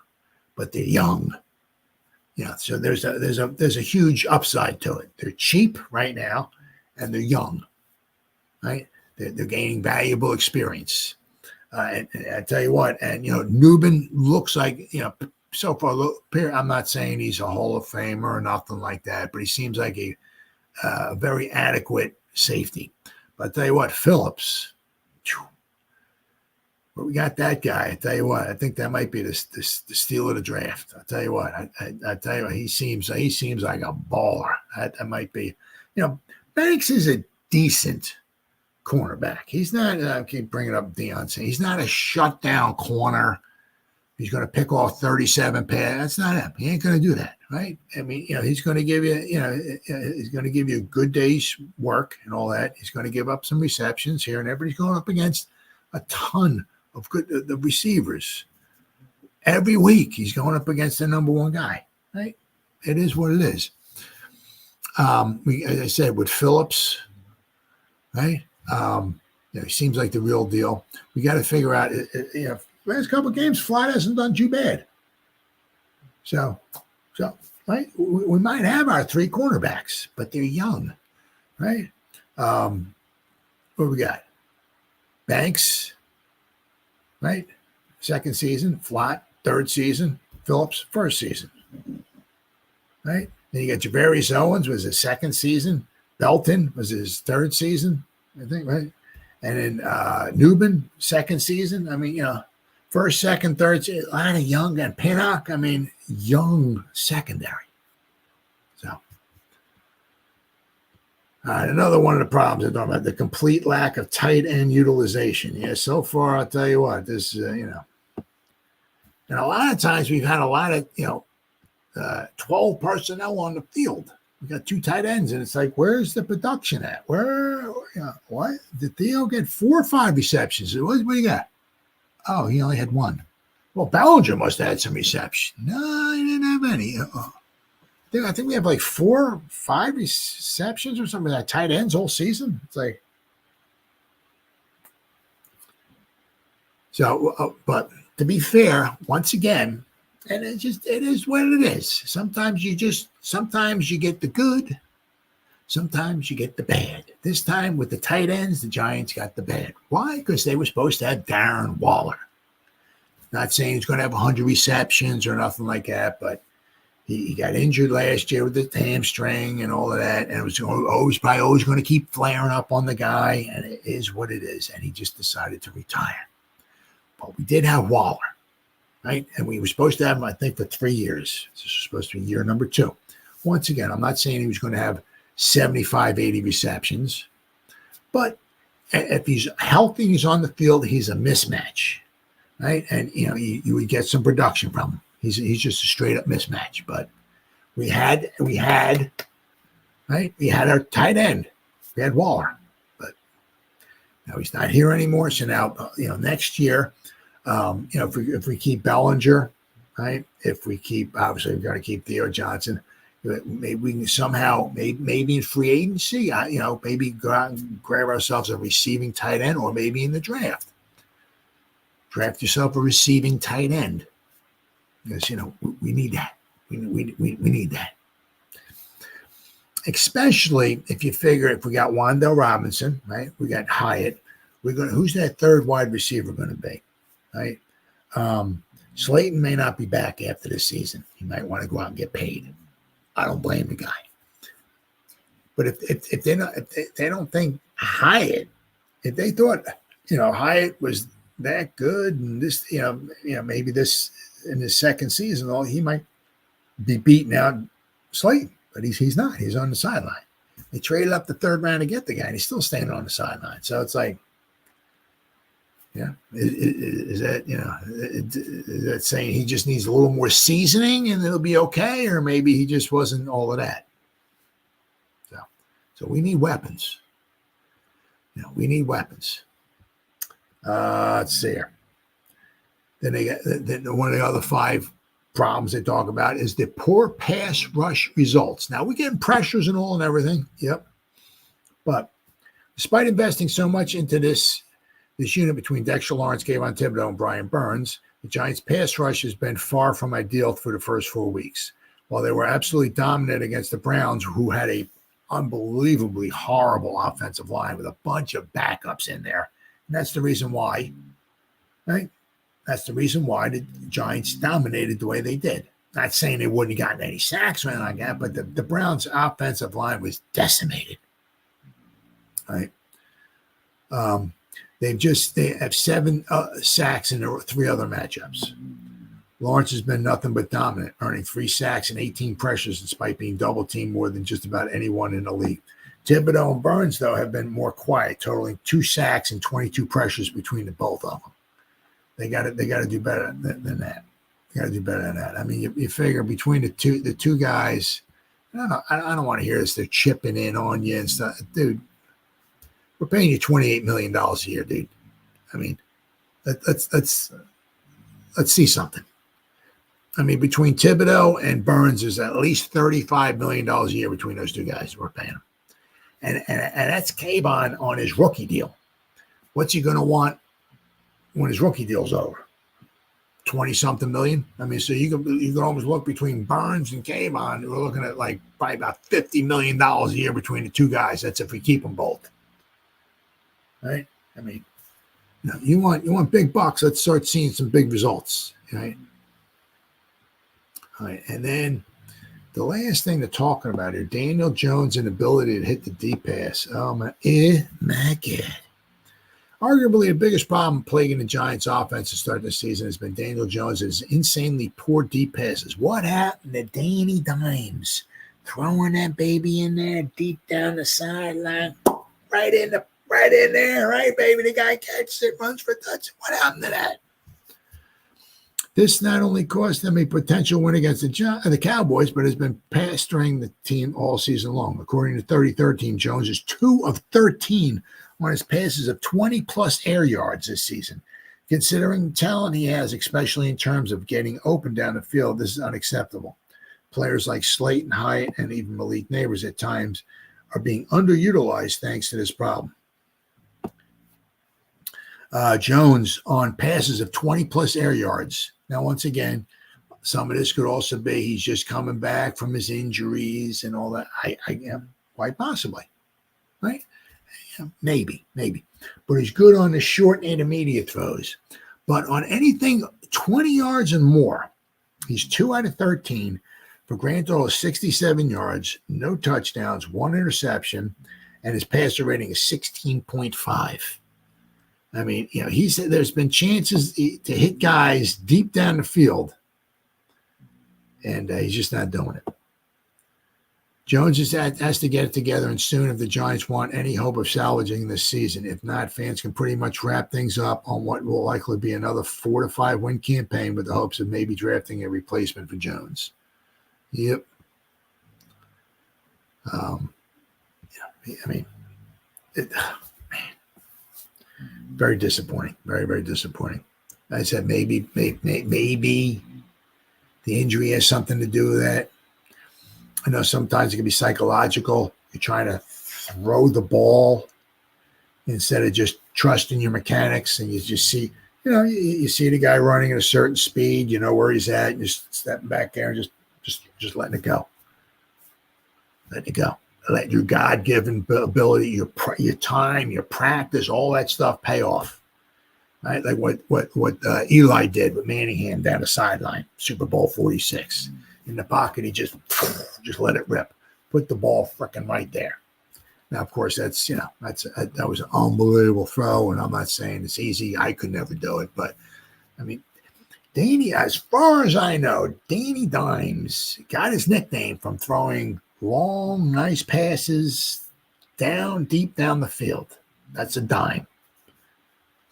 but they're young. So there's a huge upside to it. They're cheap right now, and they're young, right? They're gaining valuable experience. And I tell you what, and Newman looks like, so far, I'm not saying he's a Hall of Famer or nothing like that, but he seems like a very adequate safety. But I tell you what, Phillips, but we got that guy. I tell you what, I think that might be the steal of the draft. I tell you what, I tell you what, he seems like a baller. That might be, Banks is a decent cornerback. He's not. I keep bringing up Deion saying he's not a shutdown corner. He's going to pick off 37 pass. That's not him. He ain't going to do that, right? He's going to give you, he's going to give you a good day's work and all that. He's going to give up some receptions here and there, but he's going up against a ton of the receivers. Every week, he's going up against the number one guy, right? It is what it is. As I said, with Phillips, right? He seems like the real deal. We got to figure out, last couple of games, Flat hasn't done too bad. So, right, we might have our 3 cornerbacks, but they're young, right? What we got? Banks, right? Second season. Flat, third season. Phillips, first season, right? Then you got Javarius Owens was his second season. Belton was his third season, I think, right? And then Newman, second season. First, second, third, a lot of young, and Pinnock, young secondary. So, another one of the problems I'm talking about, the complete lack of tight end utilization. Yeah, so far, I'll tell you what, this, and a lot of times we've had a lot of, 12 personnel on the field. We got 2 tight ends, and it's like, where's the production at? What? Did Theo get 4 or 5 receptions? What do you got? Oh, he only had 1. Well, Bellinger must have had some reception. No, he didn't have any. I think we have like 4 or 5 receptions or something like tight ends all season. It's like, so, but to be fair, once again, and it is what it is. Sometimes you get the good. Sometimes you get the bad. This time with the tight ends, the Giants got the bad. Why? Because they were supposed to have Darren Waller. Not saying he's going to have 100 receptions or nothing like that, but he got injured last year with the hamstring and all of that, and it was probably always going to keep flaring up on the guy, and it is what it is, and he just decided to retire. But we did have Waller, right? And we were supposed to have him, I think, for 3 years. This was supposed to be year number 2. Once again, I'm not saying he was going to have 75, 80 receptions, but if he's healthy, he's on the field, he's a mismatch, right? And, you would get some production from him. He's just a straight up mismatch. But we had our tight end. We had Waller, but now he's not here anymore. So now, next year, if we keep Bellinger, right? If we keep, obviously, we've got to keep Theo Johnson. Maybe we can somehow, maybe in free agency, maybe go out and grab ourselves a receiving tight end, or maybe in the draft. Draft yourself a receiving tight end. Because, we need that. We need that. Especially if you figure if we got Wan'Dale Robinson, right? We got Hyatt. Who's that third wide receiver going to be, right? Slayton may not be back after this season. He might want to go out and get paid. I don't blame the guy. But if they don't think Hyatt, if they thought, Hyatt was that good, and this, maybe this in his second season, he might be beating out Slayton, but he's not. He's on the sideline. They traded up the third round to get the guy, and he's still standing on the sideline. So it's like, is that saying he just needs a little more seasoning and it'll be okay, or maybe he just wasn't all of that? So we need weapons. We need weapons. Let's see here. Then one of the other 5 problems they talk about is the poor pass rush results. Now, we're getting pressures and all and everything. Yep. But despite investing so much into this unit between Dexter Lawrence, Kayvon Thibodeau, and Brian Burns, the Giants' pass rush has been far from ideal for the first 4 weeks. While they were absolutely dominant against the Browns, who had a unbelievably horrible offensive line with a bunch of backups in there. And that's the reason why, right? That's the reason why the Giants dominated the way they did. Not saying they wouldn't have gotten any sacks or anything like that, but the Browns' offensive line was decimated. Right? They have 7 sacks in their 3 other matchups. Lawrence has been nothing but dominant, earning 3 sacks and 18 pressures despite being double-teamed more than just about anyone in the league. Thibodeau and Burns, though, have been more quiet, totaling 2 sacks and 22 pressures between the both of them. They got to do better than that. They got to do better than that. I mean, you figure between the two guys, I don't want to hear this. They're chipping in on you and stuff, dude. We're paying you $28 million a year, dude. I mean, let's see something. I mean, between Thibodeau and Burns, there's at least $35 million a year between those 2 guys we're paying them. And that's Kayvon on his rookie deal. What's he going to want when his rookie deal's over? 20-something million? I mean, so you can almost look between Burns and Kayvon. We're looking at like probably about $50 million a year between the 2 guys. That's if we keep them both. Right? I mean, you want big bucks. Let's start seeing some big results. Right? All right. And then the last thing they're talking about here, Daniel Jones' inability to hit the deep pass. Oh, my God. Arguably, the biggest problem plaguing the Giants' offense to start the season has been Daniel Jones' insanely poor deep passes. What happened to Danny Dimes? Throwing that baby in there deep down the sideline, right in there, right, baby? The guy catches it, runs for a touchdown. What happened to that? This not only cost them a potential win against the Cowboys, but has been pestering the team all season long. According to 3013, Jones is 2 of 13 on his passes of 20-plus air yards this season. Considering the talent he has, especially in terms of getting open down the field, this is unacceptable. Players like Slayton, Hyatt, and even Malik Neighbors at times are being underutilized thanks to this problem. Jones on passes of 20-plus air yards. Now, once again, some of this could also be he's just coming back from his injuries and all that. I quite possibly, right? Maybe. But he's good on the short and intermediate throws. But on anything 20 yards and more. He's 2 out of 13 for grand total of 67 yards, no touchdowns, 1 interception, and his passer rating is 16.5. I mean, he said there's been chances to hit guys deep down the field, and he's just not doing it. Jones has to get it together, and soon if the Giants want any hope of salvaging this season. If not, fans can pretty much wrap things up on what will likely be another 4 to 5 win campaign with the hopes of maybe drafting a replacement for Jones. Yep. Very disappointing. Very, very disappointing. I said maybe the injury has something to do with that. I know sometimes it can be psychological. You're trying to throw the ball instead of just trusting your mechanics, and you just see, you see the guy running at a certain speed, you know where he's at, and just stepping back there and just letting it go. Letting it go. Let your God-given ability, your time, your practice, all that stuff pay off. Right? Like what Eli did with Manningham down the sideline, Super Bowl 46. In the pocket, he just let it rip. Put the ball freaking right there. Now, of course, that was an unbelievable throw, and I'm not saying it's easy. I could never do it, but I mean, Danny, as far as I know, Danny Dimes got his nickname from throwing long, nice passes deep down the field. That's a dime.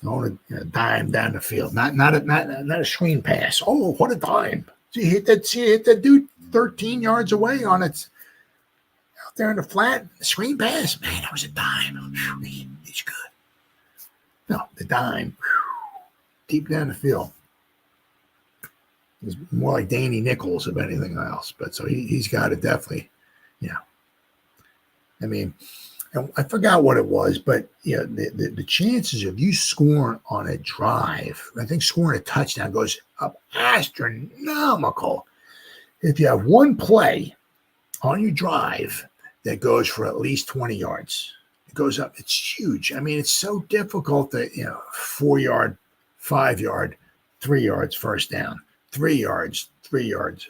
Throwing a dime down the field, not a screen pass. Oh, what a dime! See, hit that dude 13 yards away on it out there in the flat. Screen pass, man, that was a dime. He's good. No, the dime, deep down the field. It's more like Danny Nichols if anything else. But so he's got it definitely. I mean, I forgot what it was, but the chances of you scoring on a drive, I think scoring a touchdown goes up astronomical. If you have one play on your drive that goes for at least 20 yards, it goes up. It's huge. I mean, it's so difficult that 4 yard, 5 yard, 3 yards, first down, 3 yards,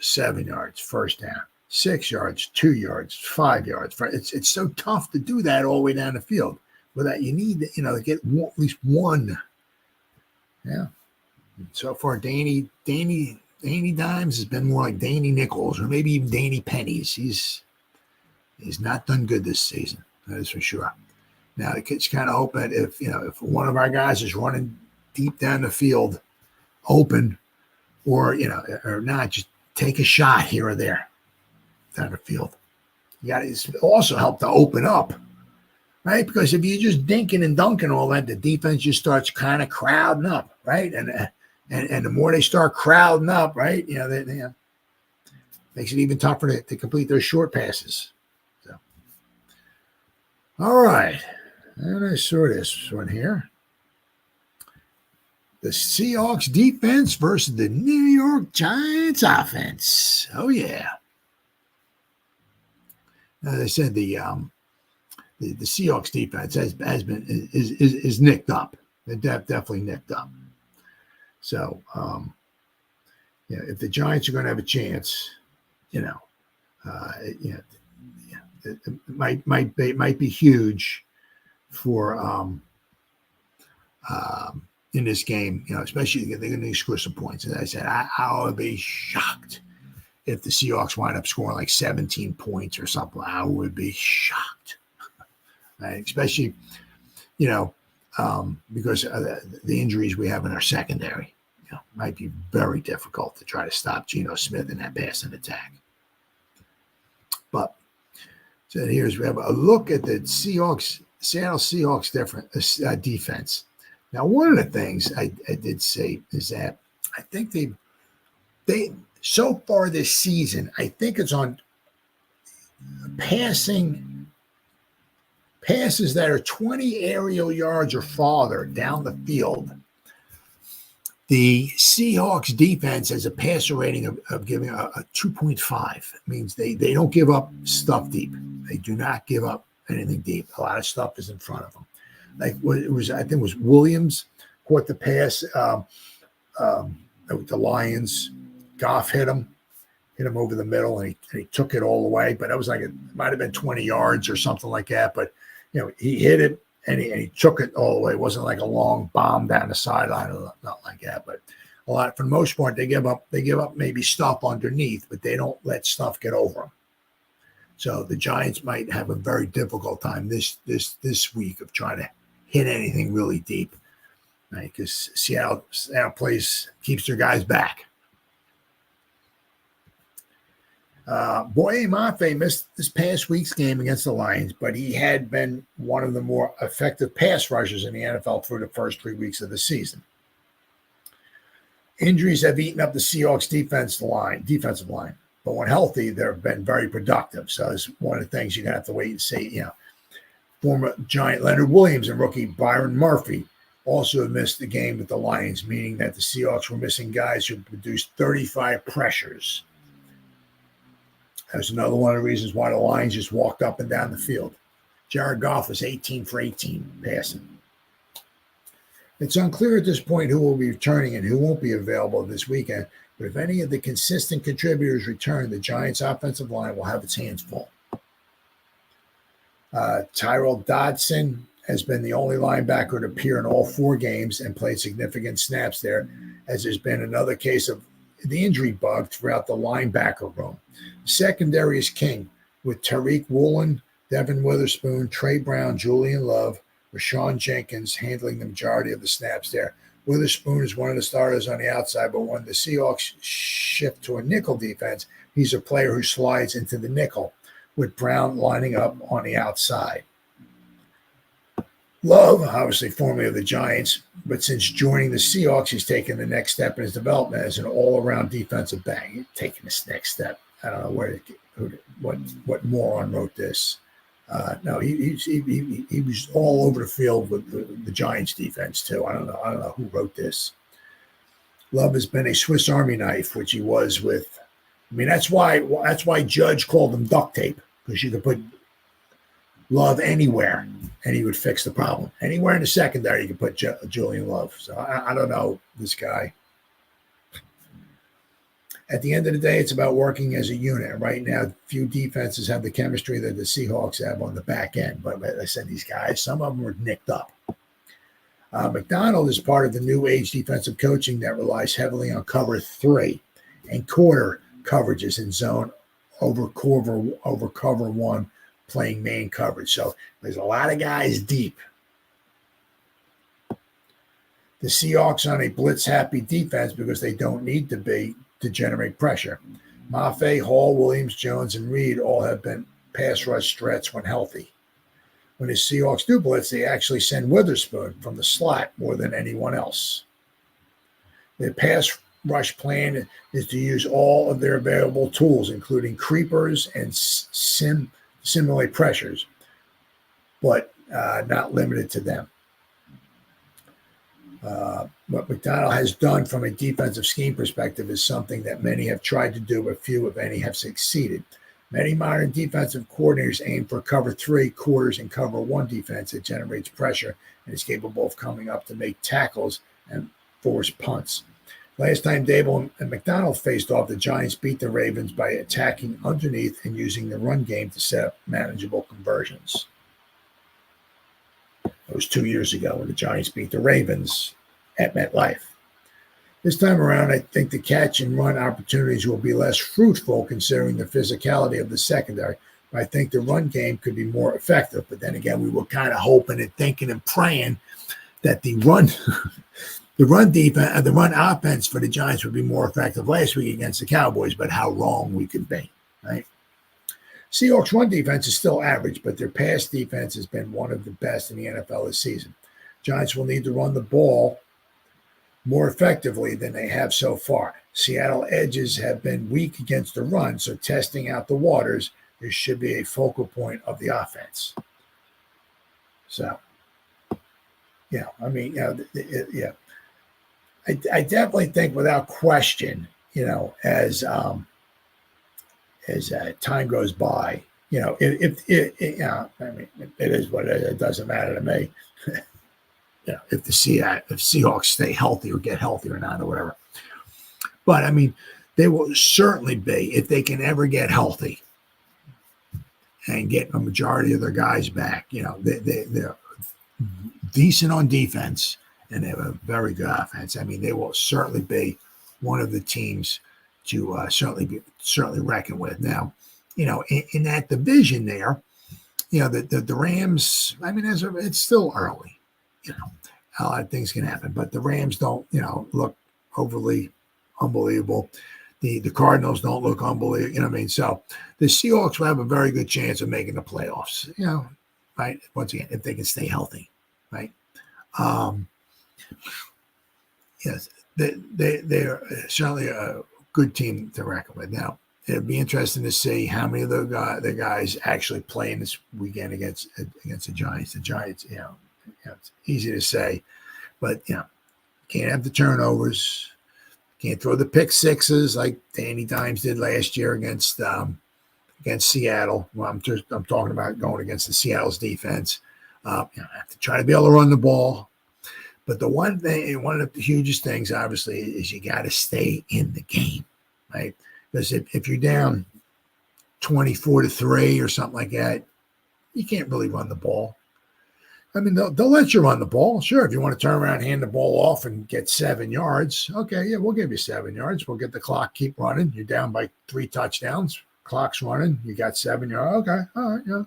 7 yards, first down. 6 yards, 2 yards, 5 yards. It's so tough to do that all the way down the field. Without you need to get at least one. Yeah. So far, Danny Dimes has been more like Danny Nichols or maybe even Danny Pennies. He's not done good this season. That is for sure. Now the kids kind of hope that if one of our guys is running deep down the field, open, or not, just take a shot here or there. Down the field. You got to also help to open up, right? Because if you're just dinking and dunking all that, the defense just starts kind of crowding up, right? And the more they start crowding up, right, makes it even tougher to complete those short passes. So, all right, and I saw this one here. The Seahawks defense versus the New York Giants offense. Oh yeah. As I said, the Seahawks defense is nicked up. They're definitely nicked up. So, if the Giants are going to have a chance, it might be huge for in this game. Especially if they're going to score some points. As I said, I would be shocked if the Seahawks wind up scoring like 17 points or something. I would be shocked, right? Especially, because of the injuries we have in our secondary. Might be very difficult to try to stop Geno Smith in that passing attack. But so we have a look at the Seattle Seahawks defense. Now, one of the things I did say is that I think they so far this season, I think it's on passes that are 20 aerial yards or farther down the field. The Seahawks defense has a passer rating of giving a 2.5. It means they don't give up stuff deep. They do not give up anything deep. A lot of stuff is in front of them. Like I think it was Williams caught the pass. the Lions. Goff hit him over the middle, and he took it all the way. But it was like it might have been 20 yards or something like that. But he hit it and he took it all the way. It wasn't like a long bomb down the sideline or not like that. But a lot, for the most part, they give up maybe stuff underneath, but they don't let stuff get over them. So the Giants might have a very difficult time this week of trying to hit anything really deep, right? Because Seattle keeps their guys back. Boye Mafe missed this past week's game against the Lions, but he had been one of the more effective pass rushers in the NFL through the first 3 weeks of the season. Injuries have eaten up the Seahawks defensive line, but when healthy, they've been very productive. So it's one of the things you're going to have to wait and see. Former Giant Leonard Williams and rookie Byron Murphy also have missed the game with the Lions, meaning that the Seahawks were missing guys who produced 35 pressures. That's another one of the reasons why the Lions just walked up and down the field. Jared Goff was 18 for 18 passing. It's unclear at this point who will be returning and who won't be available this weekend, but if any of the consistent contributors return, the Giants' offensive line will have its hands full. Tyrell Dodson has been the only linebacker to appear in all 4 games and played significant snaps there, as there's been another case of the injury bug throughout the linebacker room. The secondary is king, with Tariq Woolen, Devin Witherspoon, Trey Brown, Julian Love, Rashawn Jenkins handling the majority of the snaps there. Witherspoon is one of the starters on the outside, but when the Seahawks shift to a nickel defense, he's a player who slides into the nickel, with Brown lining up on the outside. Love, obviously formerly of the Giants, but since joining the Seahawks, he's taken the next step in his development as an all-around defensive back. He's taking this next step. I don't know what moron wrote this. No, he was all over the field with the Giants defense too. I don't know who wrote this. Love has been a Swiss Army knife, which he was with. I mean, that's why Judge called him duct tape, because you could put Love anywhere and he would fix the problem. Anywhere in the secondary, you could put Julian Love. So I don't know this guy. At the end of the day, it's about working as a unit. Right now, few defenses have the chemistry that the Seahawks have on the back end. But I said these guys, some of them were nicked up. McDonald is part of the new age defensive coaching that relies heavily on cover 3 and quarter coverages in zone over cover 1, playing man coverage. So there's a lot of guys deep. The Seahawks on a blitz-happy defense because they don't need to be to generate pressure. Mafe, Hall, Williams, Jones, and Reed all have been pass rush threats when healthy. When the Seahawks do blitz, they actually send Witherspoon from the slot more than anyone else. Their pass rush plan is to use all of their available tools, including creepers and simulate pressures, but not limited to them. What McDonald has done from a defensive scheme perspective is something that many have tried to do, but few, if any, have succeeded. Many modern defensive coordinators aim for cover 3 quarters and cover 1 defense that generates pressure and is capable of coming up to make tackles and force punts. Last time Dable and McDonald faced off, the Giants beat the Ravens by attacking underneath and using the run game to set up manageable conversions. It was 2 years ago when the Giants beat the Ravens at MetLife. This time around, I think the catch and run opportunities will be less fruitful considering the physicality of the secondary. But I think the run game could be more effective. But then again, we were kind of hoping and thinking and praying that the run defense, the run offense for the Giants would be more effective last week against the Cowboys. But how wrong we could be, right? Seahawks run defense is still average, but their pass defense has been one of the best in the NFL this season. Giants will need to run the ball more effectively than they have so far. Seattle edges have been weak against the run, so testing out the waters, there should be a focal point of the offense. So, yeah, I mean, yeah. I definitely think without question, as time goes by, I mean, it is what it is. It doesn't matter to me. If the Seahawks stay healthy or get healthy or not or whatever. But I mean, they will certainly be, if they can ever get healthy and get a majority of their guys back. They're decent on defense and they have a very good offense. I mean, they will certainly be one of the teams to certainly reckon with. Now, in that division there, the Rams. I mean, it's still early. A lot of things can happen, but the Rams don't look overly unbelievable. The Cardinals don't look unbelievable. You know what I mean? So the Seahawks will have a very good chance of making the playoffs. Right? Once again, if they can stay healthy, right? Yes, they're certainly a good team to reckon with. Now, it'll be interesting to see how many of the guys actually playing this weekend against the Giants. The Giants, it's easy to say, but can't have the turnovers. Can't throw the pick sixes like Danny Dimes did last year against Seattle. Well, I'm talking about going against the Seattle's defense. Have to try to be able to run the ball. But one of the hugest things, obviously, is you got to stay in the game, right? Because if you're down 24-3 or something like that, you can't really run the ball. I mean, they'll let you run the ball. Sure, if you want to turn around, hand the ball off, and get 7 yards, okay, yeah, we'll give you 7 yards. We'll get the clock, keep running. You're down by 3 touchdowns. Clock's running. You got 7 yards. Okay, all right, yeah.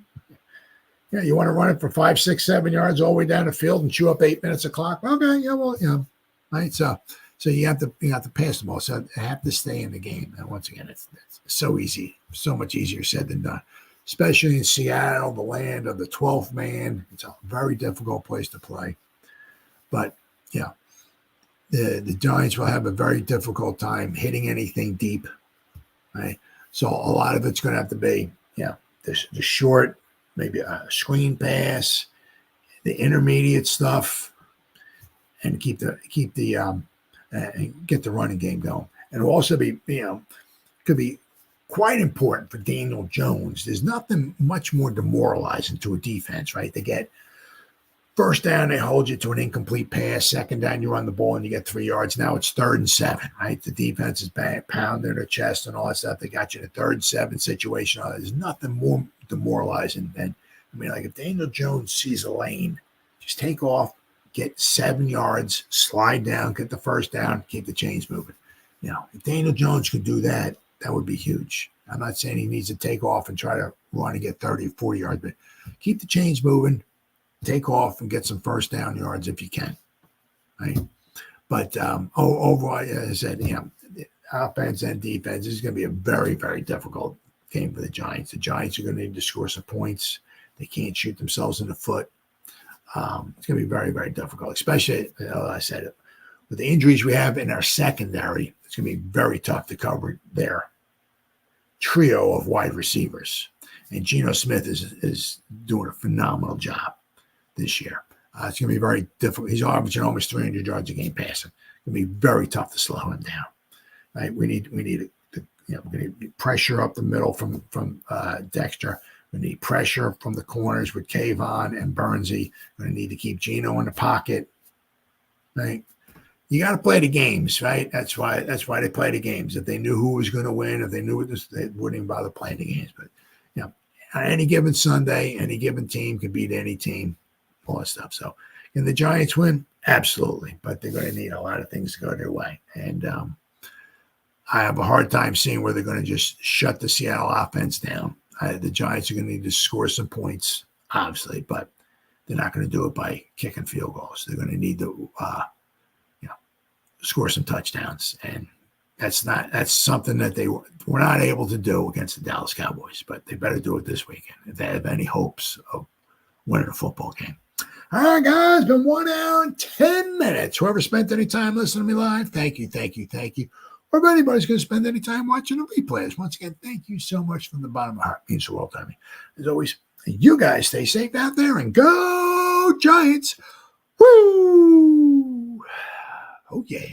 Yeah, you want to run it for 5, 6, 7 yards all the way down the field and chew up 8 minutes of clock? Okay, yeah, well, right. So you have to pass the ball. So you have to stay in the game. And once again, it's so easy, so much easier said than done. Especially in Seattle, the land of the 12th man. It's a very difficult place to play. But the Giants will have a very difficult time hitting anything deep. Right. So a lot of it's going to have to be the short. Maybe a screen pass, the intermediate stuff, and get the running game going. And it'll also be, could be quite important for Daniel Jones. There's nothing much more demoralizing to a defense, right? They get first down, they hold you to an incomplete pass. Second down, you run the ball and you get 3 yards. Now it's 3rd and 7, right? The defense is pounding their chest and all that stuff. They got you in a 3rd and 7 situation. There's nothing more demoralizing than, like if Daniel Jones sees a lane, just take off, get 7 yards, slide down, get the first down, keep the chains moving. If Daniel Jones could do that, that would be huge. I'm not saying he needs to take off and try to run and get 30 or 40 yards, but keep the chains moving, take off and get some first down yards if you can. Right. But overall, as I said, offense and defense, this is going to be a very, very difficult game for the Giants. The Giants are going to need to score some points. They can't shoot themselves in the foot. It's going to be very, very difficult, especially, like I said, with the injuries we have in our secondary. It's going to be very tough to cover their trio of wide receivers. And Geno Smith is doing a phenomenal job this year. It's going to be very difficult. He's averaging almost 300 yards a game passing. It's going to be very tough to slow him down. Right? We need we're going to need pressure up the middle from Dexter. We need pressure from the corners with Kayvon and Bernsey. We're going to need to keep Geno in the pocket. Right? You got to play the games, right? That's why they play the games. If they knew who was going to win, if they knew this, they wouldn't even bother playing the games. But on any given Sunday, any given team can beat any team, all that stuff. So can the Giants win? Absolutely. But they're going to need a lot of things to go their way. And I have a hard time seeing where they're going to just shut the Seattle offense down. The Giants are going to need to score some points, obviously, but they're not going to do it by kicking field goals. They're going to need to, score some touchdowns, and that's something that they were not able to do against the Dallas Cowboys. But they better do it this weekend if they have any hopes of winning a football game. All right, guys, been 1 hour and 10 minutes. Whoever spent any time listening to me live, thank you. Or if anybody's going to spend any time watching the replays, once again, thank you so much from the bottom of my heart. It means the world to me. As always, you guys stay safe out there and go Giants. Woo! Oh, yeah.